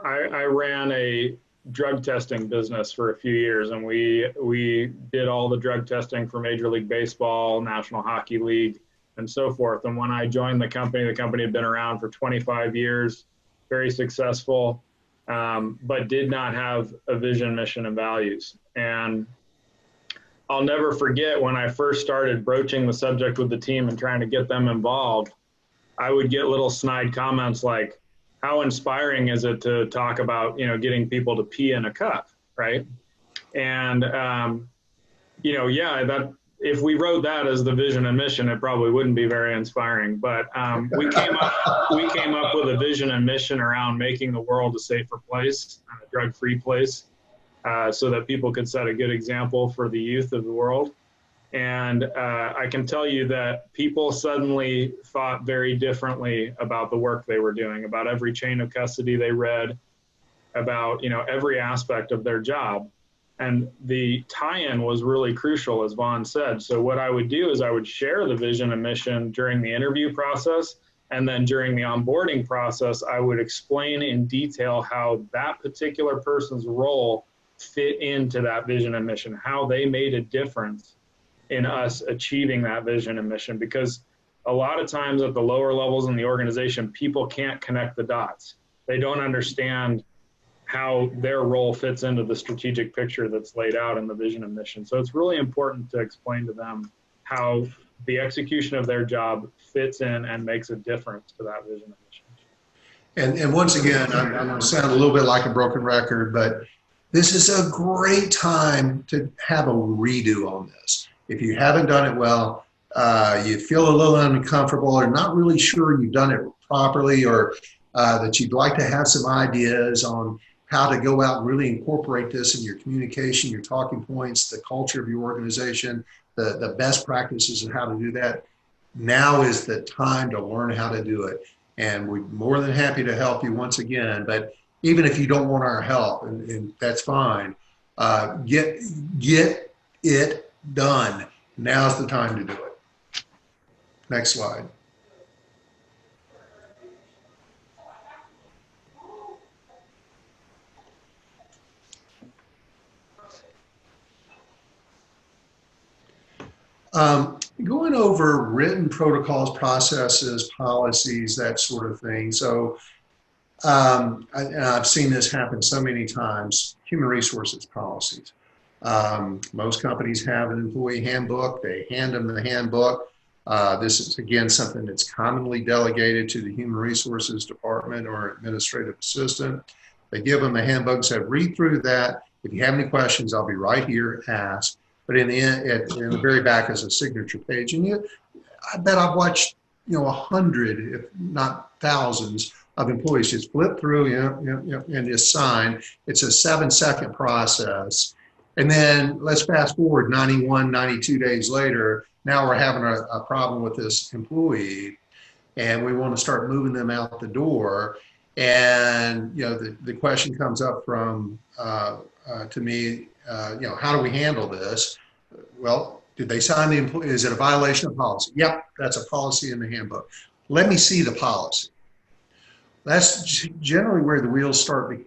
I ran a drug testing business for a few years, and we did all the drug testing for Major League Baseball, National Hockey League, and so forth. And when I joined the company had been around for 25 years, very successful, but did not have a vision, mission, and values. And I'll never forget when I first started broaching the subject with the team and trying to get them involved, I would get little snide comments like, how inspiring is it to talk about, getting people to pee in a cup, right? And, that if we wrote that as the vision and mission, it probably wouldn't be very inspiring. But we came up with a vision and mission around making the world a safer place, a drug-free place, so that people could set a good example for the youth of the world. And I can tell you that people suddenly thought very differently about the work they were doing, about every chain of custody they read, about every aspect of their job. And the tie-in was really crucial, as Vaughn said. So what I would do is I would share the vision and mission during the interview process, and then during the onboarding process, I would explain in detail how that particular person's role fit into that vision and mission, how they made a difference in us achieving that vision and mission. Because a lot of times at the lower levels in the organization, people can't connect the dots. They don't understand how their role fits into the strategic picture that's laid out in the vision and mission. So it's really important to explain to them how the execution of their job fits in and makes a difference to that vision and mission. And once again, I'm going to sound a little bit like a broken record, but this is a great time to have a redo on this. If you haven't done it well, you feel a little uncomfortable or not really sure you've done it properly, or that you'd like to have some ideas on how to go out and really incorporate this in your communication, your talking points, the culture of your organization, the best practices and how to do that, now is the time to learn how to do it. And we're more than happy to help you once again. But even if you don't want our help, and that's fine, get it done. Now's the time to do it. Next slide. Going over written protocols, processes, policies, that sort of thing. So I've seen this happen so many times. Human resources policies. Most companies have an employee handbook. They hand them the handbook. This is, again, something that's commonly delegated to the human resources department or administrative assistant. They give them the handbook and say, read through that. If you have any questions, I'll be right here, ask. But in the very back is a signature page. And I bet I've watched, 100, if not thousands, of employees just flip through, and just sign. It's a 7-second process. And then let's fast forward 91, 92 days later. Now we're having a problem with this employee, and we want to start moving them out the door. And the question comes up from to me, how do we handle this? Well, did they sign the employee? Is it a violation of policy? Yep, that's a policy in the handbook. Let me see the policy. That's generally where the wheels start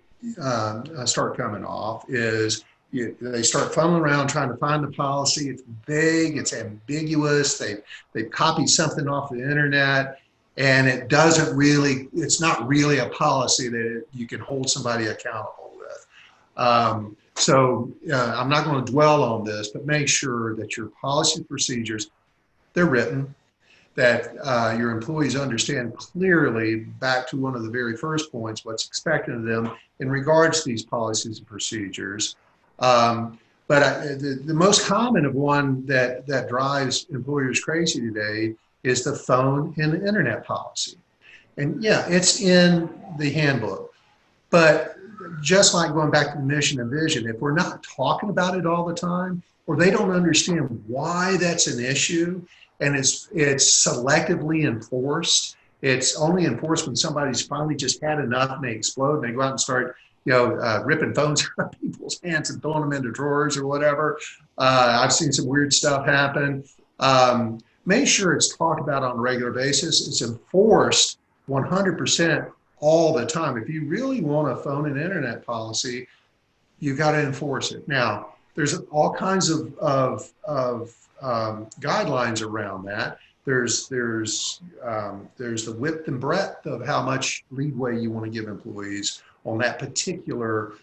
coming off. Is they start fumbling around trying to find the policy. It's vague, it's ambiguous. They've copied something off the internet, and it's not really a policy that you can hold somebody accountable with. So I'm not going to dwell on this, but make sure that your policy procedures, they're written, that your employees understand clearly, back to one of the very first points, what's expected of them in regards to these policies and procedures. But the most common of one that drives employers crazy today is the phone and the internet policy. And yeah, it's in the handbook. But just like going back to the mission and vision, if we're not talking about it all the time, or they don't understand why that's an issue, and it's selectively enforced, it's only enforced when somebody's finally just had enough and they explode and they go out and start ripping phones out of people's hands and throwing them into drawers or whatever. I've seen some weird stuff happen. make sure it's talked about on a regular basis. It's enforced 100% all the time. If you really want a phone and internet policy, you got to enforce it. Now, there's all kinds of guidelines around that. There's the width and breadth of how much leeway you want to give employees on that particular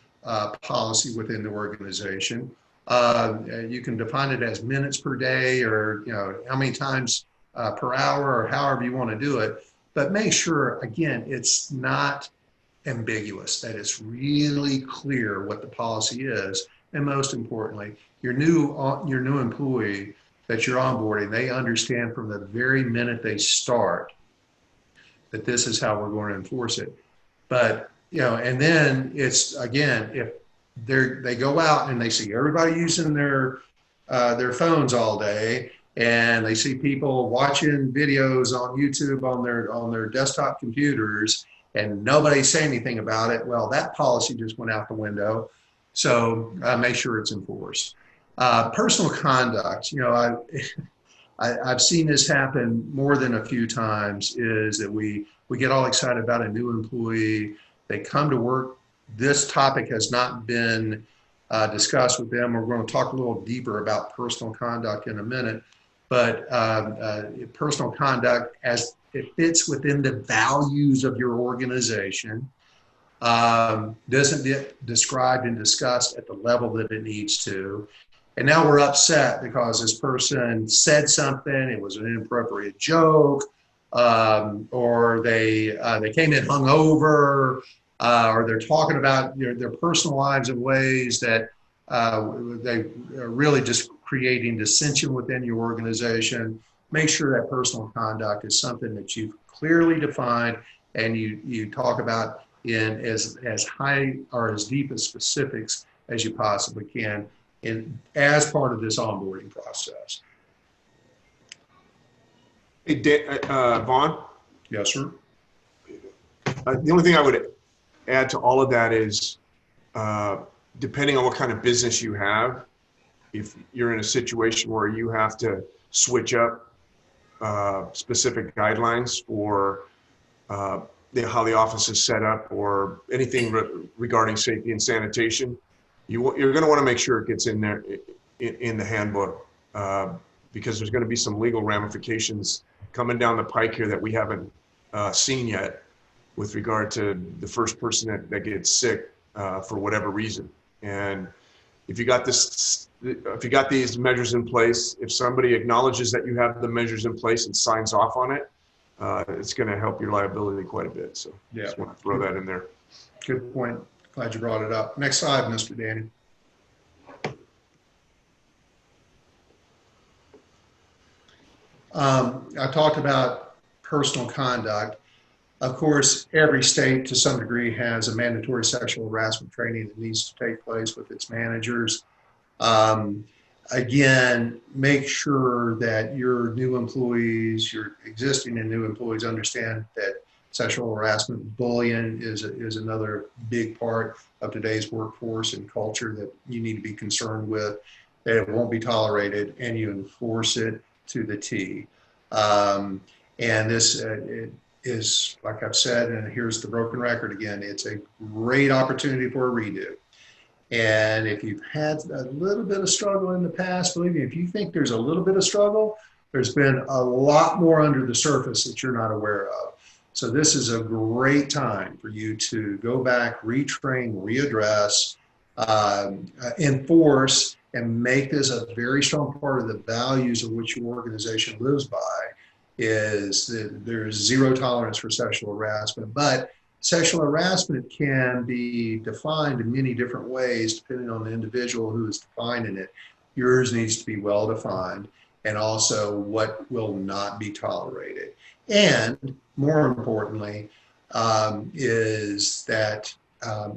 policy within the organization. You can define it as minutes per day, or how many times per hour, or however you want to do it. But make sure, again, it's not ambiguous, that it's really clear what the policy is. And most importantly, your new employee that you're onboarding, they understand from the very minute they start that this is how we're going to enforce it. But, and then it's, again, if they go out and they see everybody using their phones all day, and they see people watching videos on YouTube on their desktop computers, and nobody say anything about it, well, that policy just went out the window. So make sure it's enforced. Personal conduct, I've seen this happen more than a few times, is that we get all excited about a new employee. They come to work. This topic has not been discussed with them. We're going to talk a little deeper about personal conduct in a minute. But personal conduct, as it fits within the values of your organization, doesn't get described and discussed at the level that it needs to. And now we're upset because this person said something, it was an inappropriate joke, or they came in hungover, or they're talking about their personal lives in ways that they are really just creating dissension within your organization. Make sure that personal conduct is something that you've clearly defined, and you talk about in as high or as deep as specifics as you possibly can as part of this onboarding process. Hey, Vaughn? Yes, sir. The only thing I would add to all of that is, depending on what kind of business you have, if you're in a situation where you have to switch up specific guidelines for how the office is set up, or anything regarding safety and sanitation, you're going to want to make sure it gets in there in the handbook, because there's going to be some legal ramifications coming down the pike here that we haven't seen yet, with regard to the first person that gets sick for whatever reason. And if you got these measures in place, if somebody acknowledges that you have the measures in place and signs off on it, it's going to help your liability quite a bit. So yeah, just want to throw that in there. Good point. Glad you brought it up. Next slide, Mr. Danny. I talked about personal conduct. Of course, every state to some degree has a mandatory sexual harassment training that needs to take place with its managers. Again, make sure that your new employees, your existing and new employees, understand that sexual harassment, bullying is another big part of today's workforce and culture that you need to be concerned with, that it won't be tolerated, and you enforce it to the T. And this is, like I've said, and here's the broken record again, it's a great opportunity for a redo. And if you've had a little bit of struggle in the past, believe me, if you think there's a little bit of struggle, there's been a lot more under the surface that you're not aware of. So this is a great time for you to go back, retrain, readdress, enforce, and make this a very strong part of the values of which your organization lives by, is that there's zero tolerance for sexual harassment. But sexual harassment can be defined in many different ways depending on the individual who is defining it. Yours needs to be well defined, and also what will not be tolerated. And more importantly, is that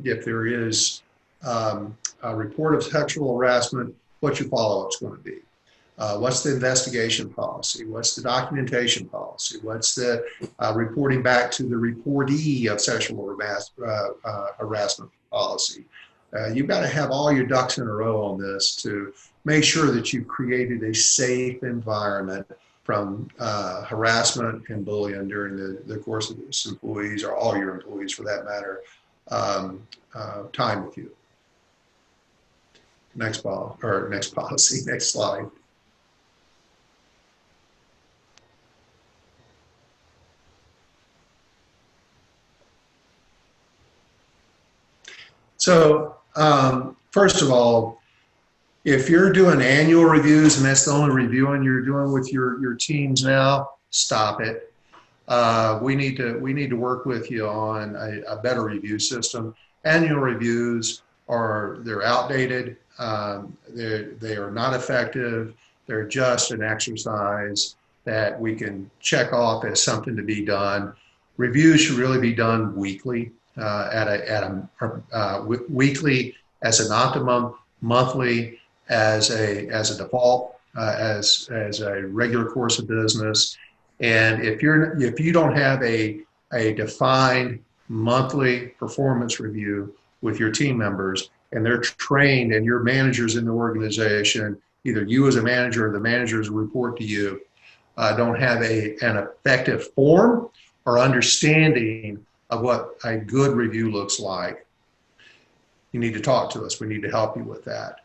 if there is a report of sexual harassment, what's your follow-up's going to be? What's the investigation policy? What's the documentation policy? What's the reporting back to the reportee of sexual harassment policy? You've got to have all your ducks in a row on this to make sure that you've created a safe environment from harassment and bullying during the course of this employees, or all your employees for that matter, time with you. Next policy, next slide. So first of all, if you're doing annual reviews and that's the only reviewing you're doing with your teams now, stop it. We need to work with you on a better review system. Annual reviews they're outdated. They are not effective. They're just an exercise that we can check off as something to be done. Reviews should really be done weekly, weekly as an optimum, monthly as a default, as a regular course of business. And if you don't have a defined monthly performance review with your team members, and they're trained, and your managers in the organization, either you as a manager or the managers who report to you, don't have an effective form or understanding of what a good review looks like, you need to talk to us. We need to help you with that.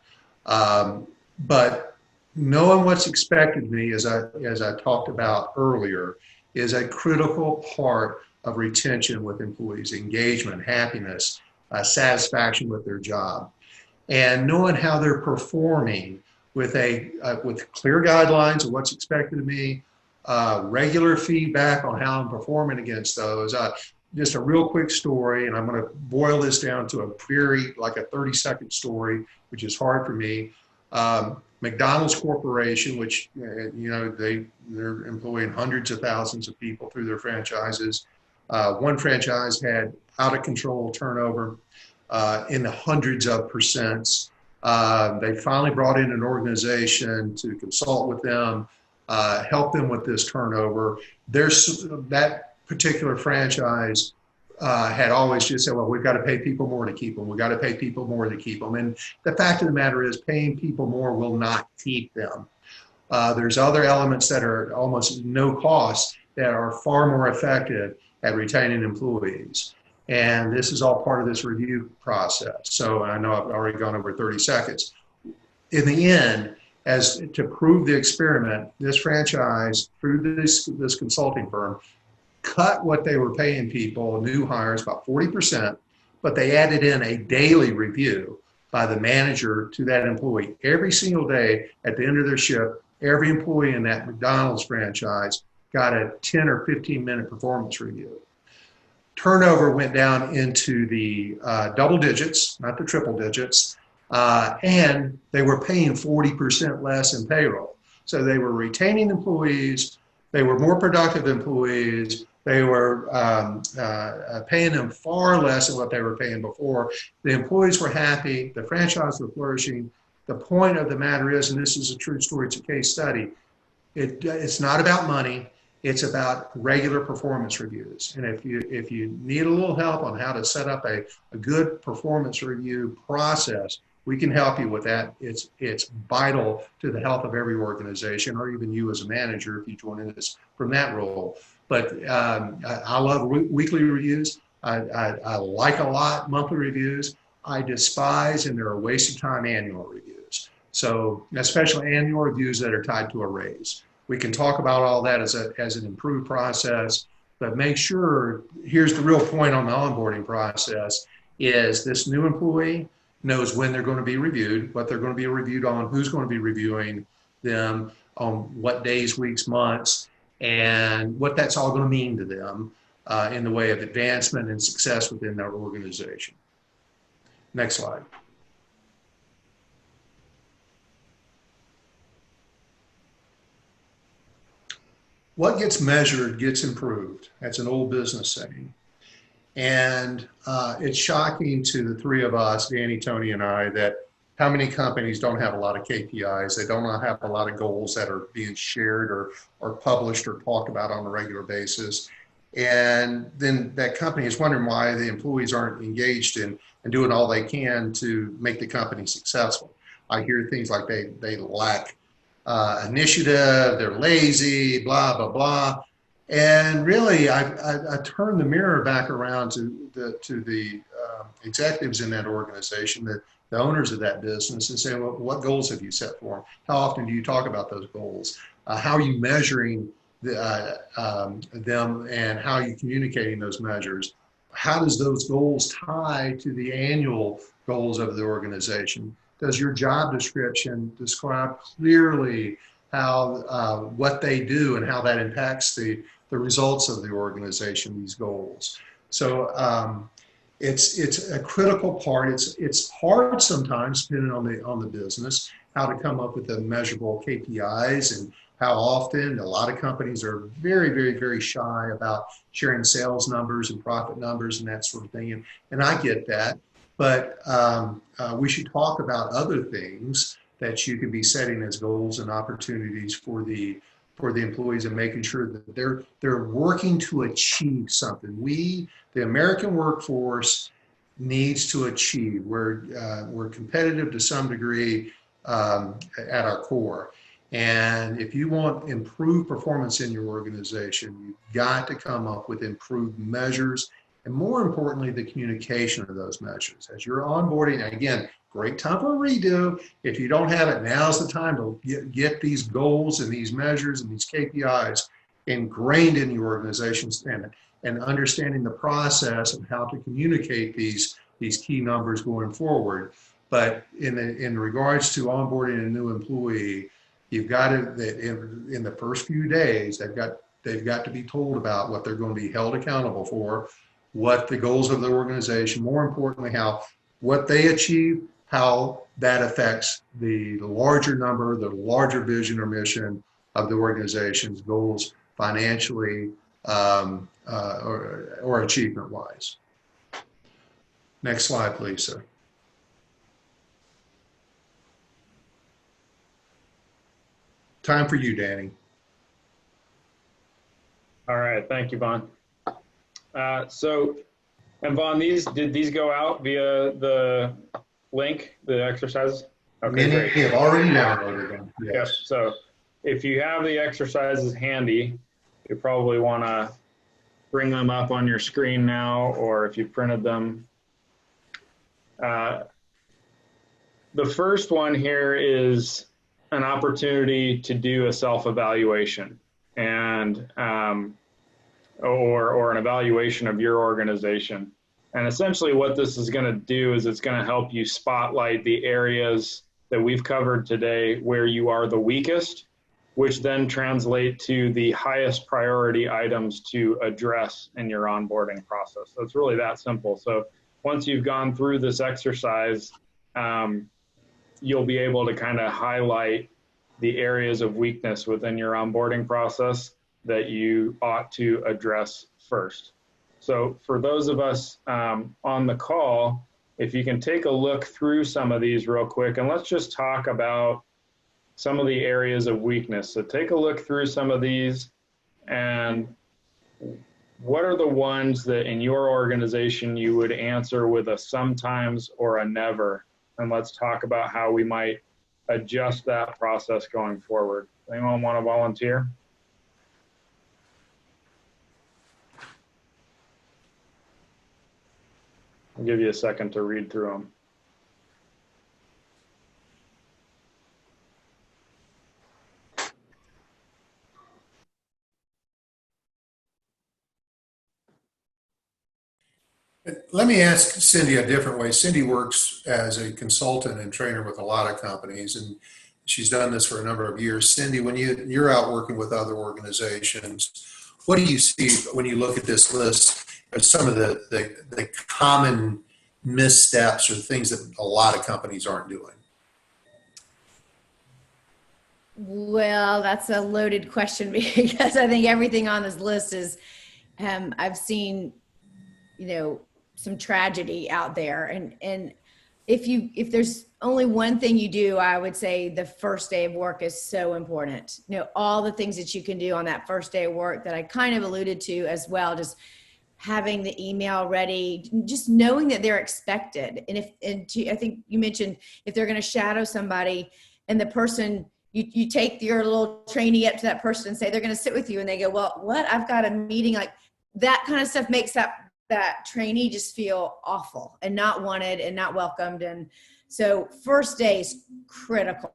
But knowing what's expected of me, as I talked about earlier, is a critical part of retention with employees: engagement, happiness, satisfaction with their job, and knowing how they're performing with clear guidelines of what's expected of me, regular feedback on how I'm performing against those. Just a real quick story, and I'm going to boil this down to a 30-second story, which is hard for me. McDonald's Corporation, which they're employing hundreds of thousands of people through their franchises. One franchise had out of control turnover in the hundreds of percents. They finally brought in an organization to consult with them, help them with this turnover. That particular franchise had always just said, well, we've got to pay people more to keep them. We've got to pay people more to keep them. And the fact of the matter is, paying people more will not keep them. There's other elements that are almost no cost that are far more effective at retaining employees. And this is all part of this review process. So I know I've already gone over 30 seconds. In the end, as to prove the experiment, this franchise, through this consulting firm, cut what they were paying people, new hires, about 40%, but they added in a daily review by the manager to that employee. Every single day at the end of their shift, every employee in that McDonald's franchise got a 10 or 15-minute performance review. Turnover went down into the double digits, not the triple digits, and they were paying 40% less in payroll. So they were retaining employees, they were more productive employees, they were paying them far less than what they were paying before. The employees were happy, the franchise were flourishing. The point of the matter is, and this is a true story, it's a case study, it's not about money, it's about regular performance reviews. And if you need a little help on how to set up a good performance review process, we can help you with that. It's vital to the health of every organization, or even you as a manager if you join in this from that role. But I love weekly reviews. I like a lot monthly reviews. I despise, and they're a waste of time, annual reviews. So especially annual reviews that are tied to a raise. We can talk about all that as an improved process, but make sure, here's the real point on the onboarding process, is this new employee knows when they're going to be reviewed, what they're going to be reviewed on, who's going to be reviewing them, on what days, weeks, months, and what that's all going to mean to them in the way of advancement and success within their organization. Next slide. What gets measured gets improved. That's an old business saying. And it's shocking to the three of us, Danny, Tony, and I, that how many companies don't have a lot of KPIs. They don't have a lot of goals that are being shared or published or talked about on a regular basis. And then that company is wondering why the employees aren't engaged in and doing all they can to make the company successful. I hear things like they lack initiative, they're lazy, blah, blah, blah. And really, I turned the mirror back around to the executives in that organization, the owners of that business, and say, well, what goals have you set for them? How often do you talk about those goals? How are you measuring them, and how are you communicating those measures? How does those goals tie to the annual goals of the organization? Does your job description describe clearly how what they do and how that impacts the results of the organization, these goals? So it's a critical part. It's hard sometimes, depending on the business, how to come up with the measurable KPIs, and how often. A lot of companies are very, very, very shy about sharing sales numbers and profit numbers and that sort of thing. And I get that, but we should talk about other things that you could be setting as goals and opportunities for the employees, and making sure that they're working to achieve something. The American workforce, needs to achieve. We're competitive to some degree at our core. And if you want improved performance in your organization, you've got to come up with improved measures, and more importantly, the communication of those measures. As you're onboarding, again, great time for a redo. If you don't have it, now's the time to get these goals and these measures and these KPIs ingrained in your organization, and understanding the process and how to communicate these key numbers going forward. But in regards to onboarding a new employee, you've got to, in the first few days, they've got to be told about what they're going to be held accountable for, what the goals of the organization, more importantly, what they achieve, how that affects the larger number, the larger vision or mission of the organization's goals financially or achievement-wise. Next slide, please, sir. Time for you, Danny. All right, thank you, Vaughn. And Vaughn, did these go out via the link, the exercises? Okay, Many have already downloaded them. Yes. Yep. So if you have the exercises handy, you probably want to bring them up on your screen now, or if you printed them. The first one here is an opportunity to do a self-evaluation and or an evaluation of your organization. And essentially what this is going to do is it's going to help you spotlight the areas that we've covered today where you are the weakest, which then translate to the highest priority items to address in your onboarding process. So it's really that simple. So once you've gone through this exercise, you'll be able to kind of highlight the areas of weakness within your onboarding process that you ought to address first. So for those of us on the call, if you can take a look through some of these real quick, and let's just talk about some of the areas of weakness. So take a look through some of these, and what are the ones that in your organization you would answer with a sometimes or a never? And let's talk about how we might adjust that process going forward. Anyone want to volunteer? I'll give you a second to read through them. Let me ask Cindy a different way. Cindy works as a consultant and trainer with a lot of companies, and she's done this for a number of years. Cindy, when you're out working with other organizations, what do you see when you look at this list of some of the common missteps or things that a lot of companies aren't doing? Well, that's a loaded question because I think everything on this list is, I've seen, some tragedy out there. And if there's only one thing you do, I would say the first day of work is so important. All the things that you can do on that first day of work that I kind of alluded to as well, just having the email ready, just knowing that they're expected. I think you mentioned if they're going to shadow somebody and the person you take your little trainee up to that person and say they're going to sit with you, and they go, well, what? I've got a meeting. Like that kind of stuff makes that trainee just feel awful and not wanted and not welcomed. And so first day is critical.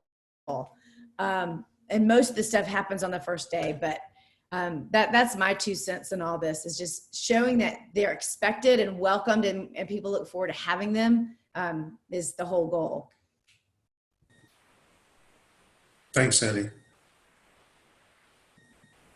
And most of the stuff happens on the first day, but that's my 2 cents in all this, is just showing that they're expected and welcomed, and people look forward to having them, is the whole goal. Thanks, Cindy.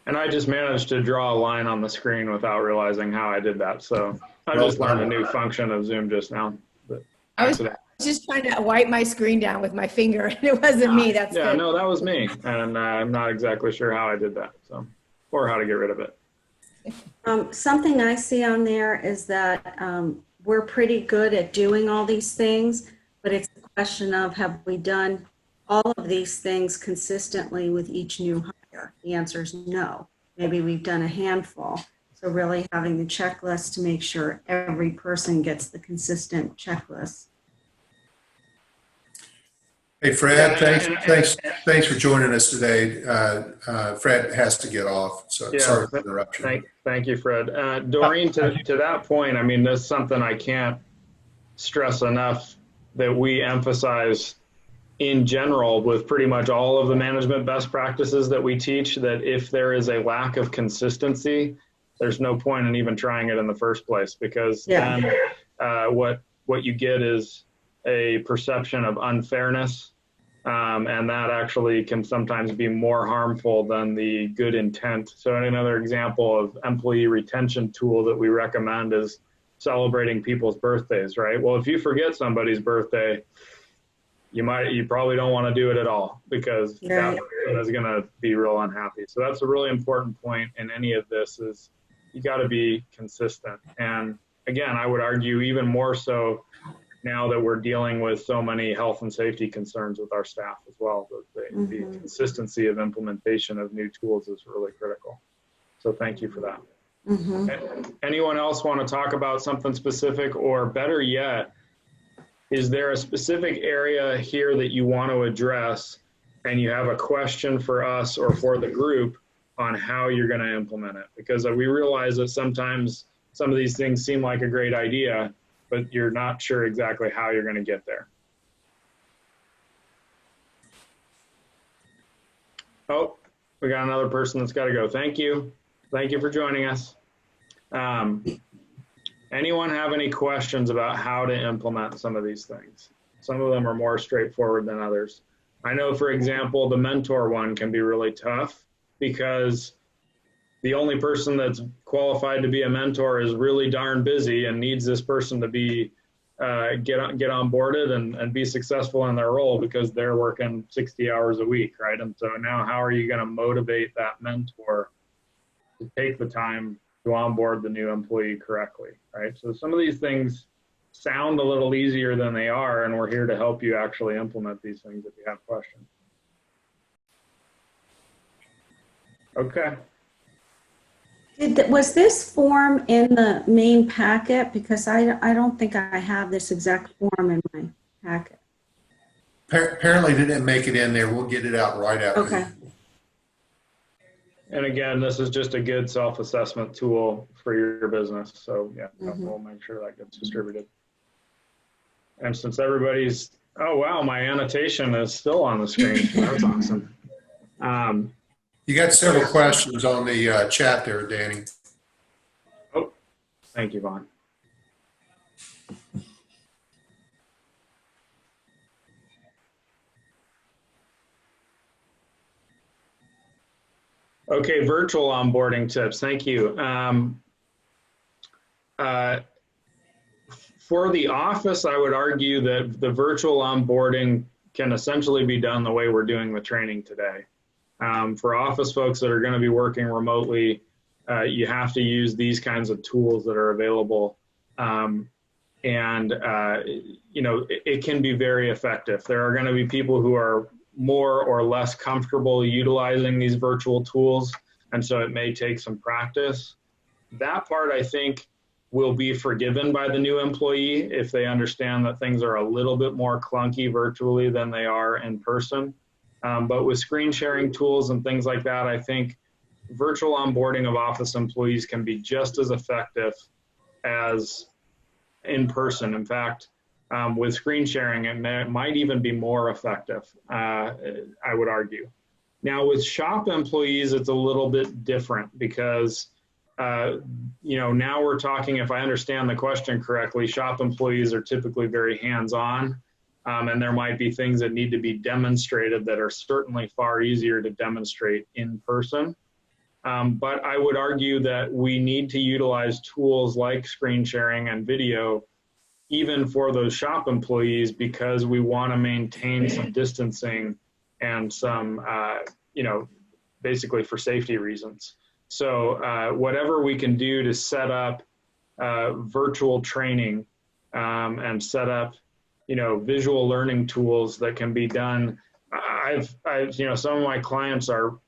And I just managed to draw a line on the screen without realizing how I did that. So I just learned a new function of Zoom just now. But I was just trying to wipe my screen down with my finger, and it wasn't me. That's yeah, good. No, that was me. And I'm not exactly sure how I did that, so, or how to get rid of it. Something I see on there is that we're pretty good at doing all these things, but it's a question of, have we done all of these things consistently with each new hire? The answer is no. Maybe we've done a handful. So really having the checklist to make sure every person gets the consistent checklist. Hey, Fred, thanks for joining us today. Fred has to get off, so Yeah, sorry for the interruption. Thank you, Fred. Doreen, to that point, I mean, that's something I can't stress enough, that we emphasize in general with pretty much all of the management best practices that we teach, that if there is a lack of consistency, there's no point in even trying it in the first place, because then what you get is a perception of unfairness, and that actually can sometimes be more harmful than the good intent. So another example of employee retention tool that we recommend is celebrating people's birthdays, right? Well, if you forget somebody's birthday, you probably don't want to do it at all, because that person is going to be real unhappy. So that's a really important point in any of this, is you got to be consistent. And again, I would argue even more so now that we're dealing with so many health and safety concerns with our staff as well. The consistency of implementation of new tools is really critical. So thank you for that. Anyone else want to talk about something specific, or better yet, is there a specific area here that you want to address and you have a question for us or for the group on how you're going to implement it? Because we realize that sometimes some of these things seem like a great idea, but you're not sure exactly how you're going to get there. Oh, we got another person that's got to go. Thank you. Thank you for joining us. Anyone have any questions about how to implement some of these things? Some of them are more straightforward than others. I know, for example, the mentor one can be really tough, because the only person that's qualified to be a mentor is really darn busy and needs this person to be get onboarded and be successful in their role, because they're working 60 hours a week, right? And so now, how are you going to motivate that mentor to take the time to onboard the new employee correctly, right? So some of these things sound a little easier than they are, and we're here to help you actually implement these things if you have questions. Okay. Was this form in the main packet? Because I don't think I have this exact form in my packet. Apparently they didn't make it in there. We'll get it out right after. Okay. And again, this is just a good self-assessment tool for your business. So yeah, we'll make sure that gets distributed. And since everybody's, oh wow, my annotation is still on the screen. That's awesome. You got several questions on the chat there, Danny. Oh, thank you, Vaughn. Okay, virtual onboarding tips. Thank you. For the office, I would argue that the virtual onboarding can essentially be done the way we're doing the training today. For office folks that are going to be working remotely, you have to use these kinds of tools that are available. You know, it can be very effective. There are going to be people who are more or less comfortable utilizing these virtual tools, and so it may take some practice. That part, I think, will be forgiven by the new employee if they understand that things are a little bit more clunky virtually than they are in person. But with screen sharing tools and things like that, I think virtual onboarding of office employees can be just as effective as in person. In fact, with screen sharing, it might even be more effective, I would argue. Now with shop employees, it's a little bit different because, now we're talking, if I understand the question correctly, shop employees are typically very hands-on, and there might be things that need to be demonstrated that are certainly far easier to demonstrate in person. But I would argue that we need to utilize tools like screen sharing and video even for those shop employees, because we want to maintain some distancing and some, basically for safety reasons. So whatever we can do to set up virtual training and set up, visual learning tools that can be done. I've some of my clients are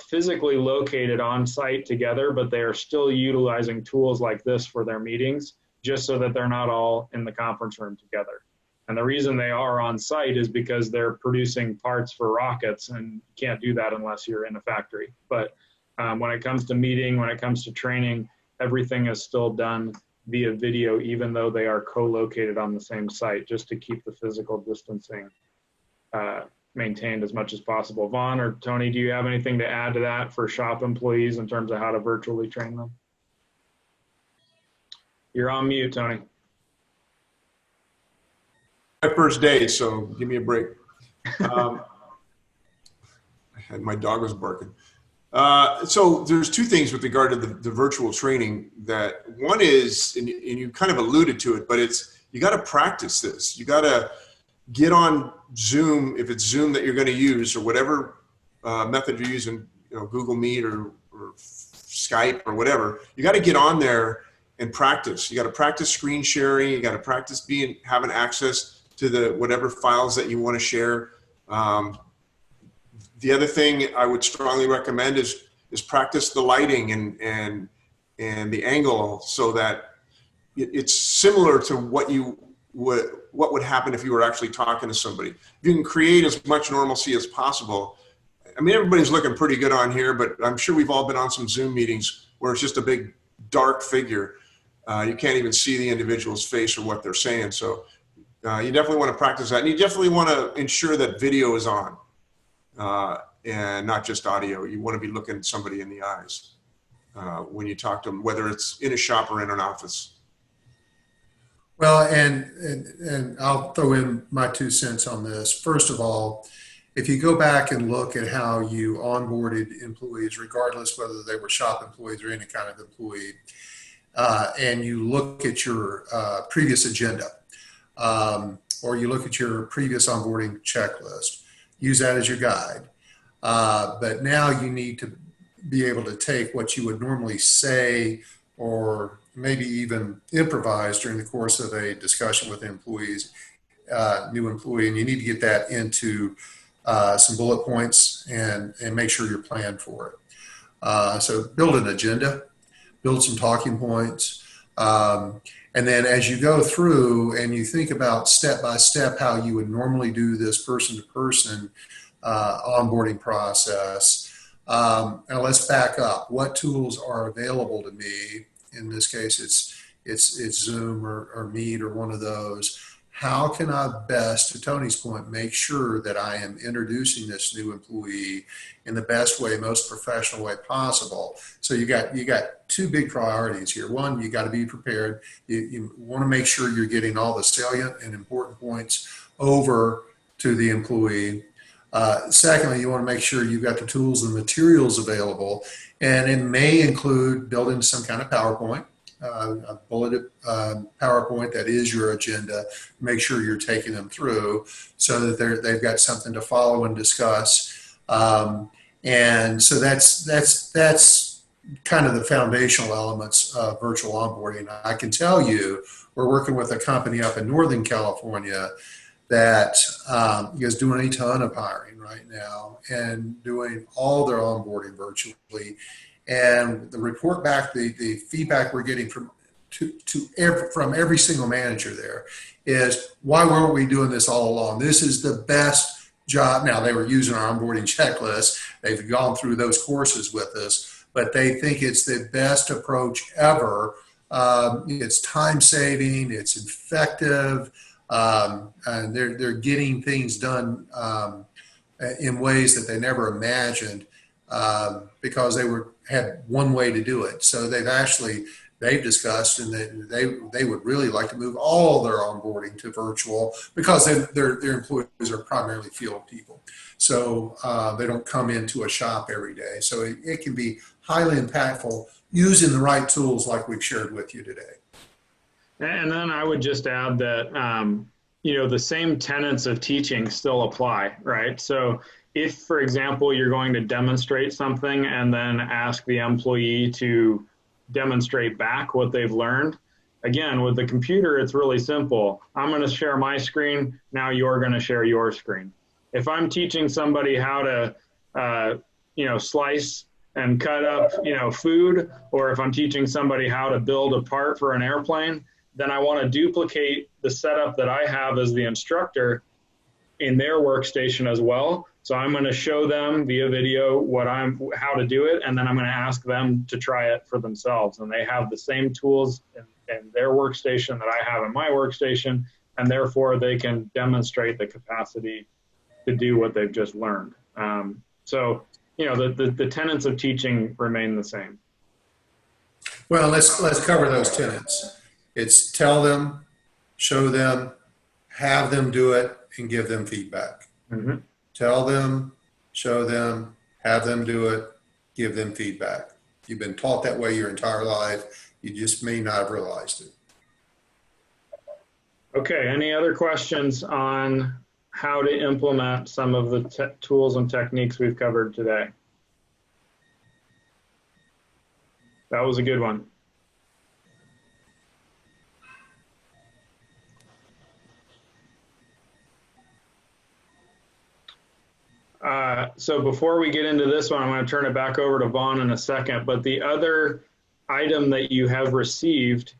physically located on site together, but they are still utilizing tools like this for their meetings, just so that they're not all in the conference room together. And the reason they are on site is because they're producing parts for rockets, and you can't do that unless you're in a factory. But when it comes to meeting, when it comes to training, everything is still done via video, even though they are co-located on the same site, just to keep the physical distancing maintained as much as possible. Vaughn or Tony, do you have anything to add to that for shop employees in terms of how to virtually train them? You're on mute, Tony. My first day, so give me a break. My dog was barking. So there's two things with regard to the virtual training. That one is, and you kind of alluded to it, but you got to practice this. You got to get on Zoom, if it's Zoom that you're going to use, or whatever method you're using, Google Meet or Skype or whatever. You got to get on there and practice. You got to practice screen sharing. You got to practice having access to the whatever files that you want to share. The other thing I would strongly recommend is practice the lighting and the angle, so that it's similar to what would happen if you were actually talking to somebody. If you can create as much normalcy as possible. I mean, everybody's looking pretty good on here, but I'm sure we've all been on some Zoom meetings where it's just a big dark figure. You can't even see the individual's face or what they're saying. So you definitely want to practice that. And you definitely want to ensure that video is on and not just audio. You want to be looking at somebody in the eyes when you talk to them, whether it's in a shop or in an office. Well, and I'll throw in my 2 cents on this. First of all, if you go back and look at how you onboarded employees, regardless whether they were shop employees or any kind of employee, and you look at your previous agenda, or you look at your previous onboarding checklist, use that as your guide. But now you need to be able to take what you would normally say or maybe even improvise during the course of a discussion with employees, new employee, and you need to get that into some bullet points and make sure you're planned for it. So build an agenda, build some talking points, and then as you go through and you think about step by step how you would normally do this person-to-person onboarding process. Now let's back up. What tools are available to me? In this case, it's Zoom or Meet or one of those. How can I best, to Tony's point, make sure that I am introducing this new employee in the best way, most professional way possible? So you got 2 big priorities here. One, you got to be prepared. You want to make sure you're getting all the salient and important points over to the employee. Secondly, you want to make sure you've got the tools and materials available, and it may include building some kind of PowerPoint, a bulleted PowerPoint that is your agenda. Make sure you're taking them through so that they've got something to follow and discuss. And so that's kind of the foundational elements of virtual onboarding. I can tell you, we're working with a company up in Northern California that is doing a ton of hiring right now and doing all their onboarding virtually. And the report back, the feedback we're getting from every single manager there is, why weren't we doing this all along? This is the best job. Now, they were using our onboarding checklist. They've gone through those courses with us, but they think it's the best approach ever. It's time saving, it's effective, and they're getting things done in ways that they never imagined because had one way to do it. So they've discussed, and they would really like to move all their onboarding to virtual because their employees are primarily field people. So they don't come into a shop every day. So it can be highly impactful using the right tools like we've shared with you today. And then I would just add that, the same tenets of teaching still apply, right? So if, for example, you're going to demonstrate something and then ask the employee to demonstrate back what they've learned, again, with the computer, it's really simple. I'm going to share my screen. Now you're going to share your screen. If I'm teaching somebody how to, slice and cut up, food, or if I'm teaching somebody how to build a part for an airplane, then I want to duplicate the setup that I have as the instructor in their workstation as well. So I'm going to show them via video how to do it, and then I'm going to ask them to try it for themselves. And they have the same tools in their workstation that I have in my workstation, and therefore they can demonstrate the capacity to do what they've just learned. The tenets of teaching remain the same. Well, let's cover those tenets. It's tell them, show them, have them do it, and give them feedback. Mm-hmm. Tell them, show them, have them do it, give them feedback. You've been taught that way your entire life. You just may not have realized it. Okay, any other questions on how to implement some of the tools and techniques we've covered today? That was a good one. So before we get into this one, I'm going to turn it back over to Vaughn in a second, but the other item that you have received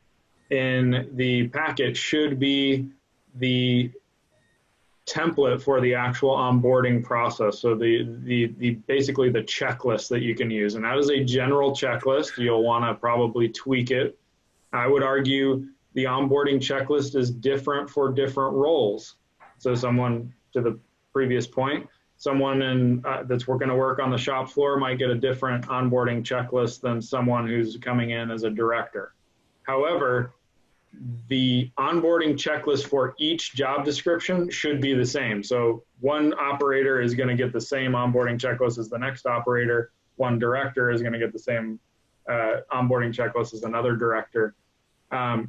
in the packet should be the template for the actual onboarding process. So basically the checklist that you can use, and that is a general checklist. You'll want to probably tweak it. I would argue the onboarding checklist is different for different roles. So someone, to the previous point, someone that's going to work on the shop floor might get a different onboarding checklist than someone who's coming in as a director. However, the onboarding checklist for each job description should be the same. So one operator is going to get the same onboarding checklist as the next operator. One director is going to get the same onboarding checklist as another director. A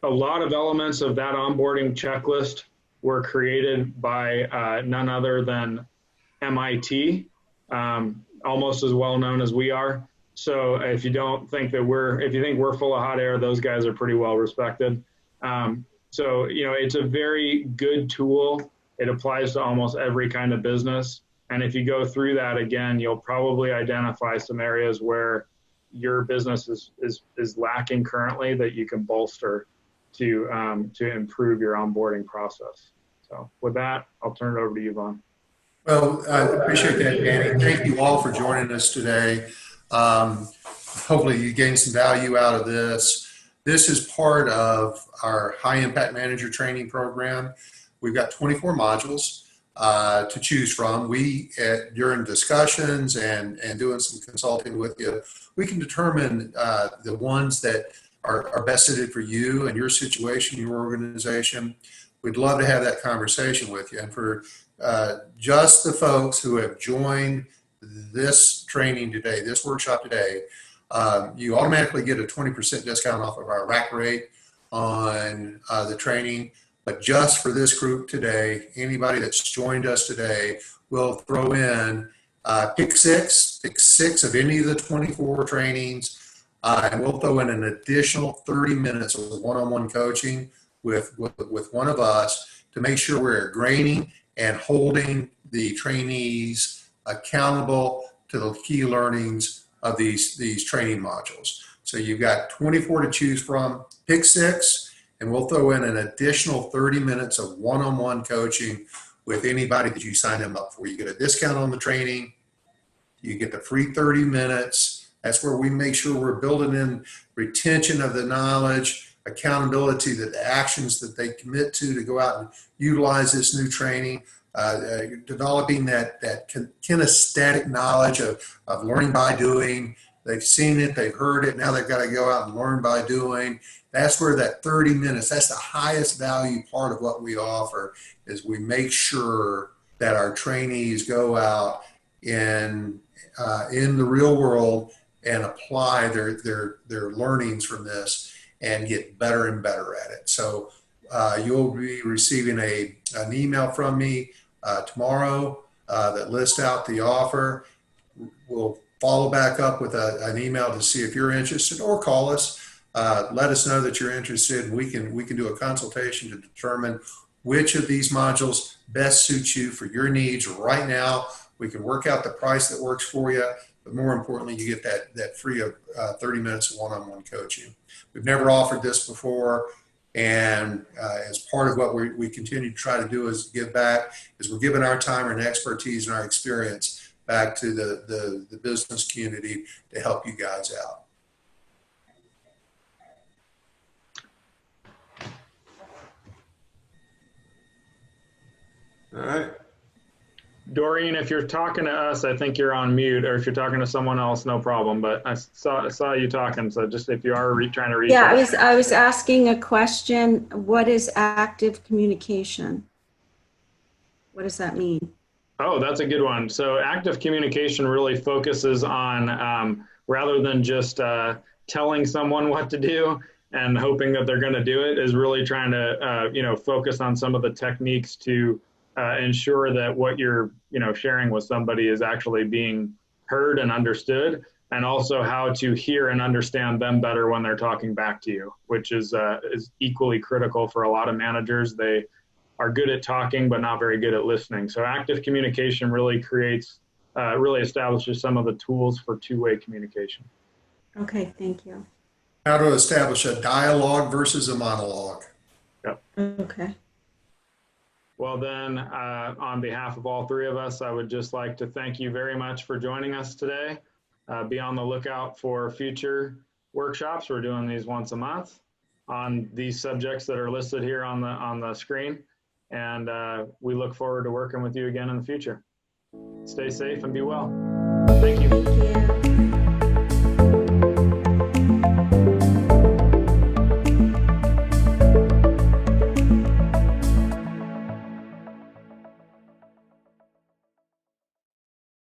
lot of elements of that onboarding checklist were created by none other than MIT, almost as well known as we are. So if you think we're full of hot air, those guys are pretty well respected. It's a very good tool. It applies to almost every kind of business. And if you go through that again, you'll probably identify some areas where your business is lacking currently that you can bolster to improve your onboarding process. So with that, I'll turn it over to you, Vaughn. Well, I appreciate that, Danny. Thank you all for joining us today. Hopefully you gained some value out of this. This is part of our high impact manager training program. We've got 24 modules to choose from. We, during discussions and doing some consulting with you, we can determine the ones that are best suited for you and your situation, your organization. We'd love to have that conversation with you. And for just the folks who have joined this training today, this workshop today, you automatically get a 20% discount off of our rack rate on the training. But just for this group today, anybody that's joined us today, we'll throw in pick six of any of the 24 trainings, and we'll throw in an additional 30 minutes of one-on-one coaching with one of us to make sure we're grading and holding the trainees accountable to the key learnings of these training modules. So you've got 24 to choose from, pick six, and we'll throw in an additional 30 minutes of one-on-one coaching with anybody that you sign them up for. You get a discount on the training. You get the free 30 minutes. That's where we make sure we're building in retention of the knowledge, accountability, that the actions that they commit to go out and utilize this new training, developing that kinesthetic knowledge of learning by doing. They've seen it, they've heard it, now they've got to go out and learn by doing. That's where that 30 minutes, that's the highest value part of what we offer, is we make sure that our trainees go out in the real world and apply their learnings from this and get better and better at it. So you'll be receiving an email from me tomorrow that lists out the offer. We'll follow back up with an email to see if you're interested, or call us. Let us know that you're interested, and we can do a consultation to determine which of these modules best suits you for your needs right now. We can work out the price that works for you, but more importantly, you get that free 30 minutes of one-on-one coaching. We've never offered this before, and as part of what we continue to try to do is give back, is we're giving our time and expertise and our experience back to the business community to help you guys out. All right. Doreen, if you're talking to us, I think you're on mute, or if you're talking to someone else, no problem. But I saw you talking, so just if you are trying to reach. Yeah, I was asking a question. What is active communication? What does that mean? Oh, that's a good one. So active communication really focuses on, rather than just telling someone what to do and hoping that they're going to do it, is really trying to, focus on some of the techniques to ensure that what you're, sharing with somebody is actually being heard and understood, and also how to hear and understand them better when they're talking back to you, which is equally critical for a lot of managers. They are good at talking, but not very good at listening. So active communication really really establishes some of the tools for two-way communication. Okay, thank you. How to establish a dialogue versus a monologue. Yep. Okay. Well then, on behalf of all three of us, I would just like to thank you very much for joining us today. Be on the lookout for future workshops. We're doing these once a month on these subjects that are listed here on the screen. And we look forward to working with you again in the future. Stay safe and be well. Thank you. Thank you.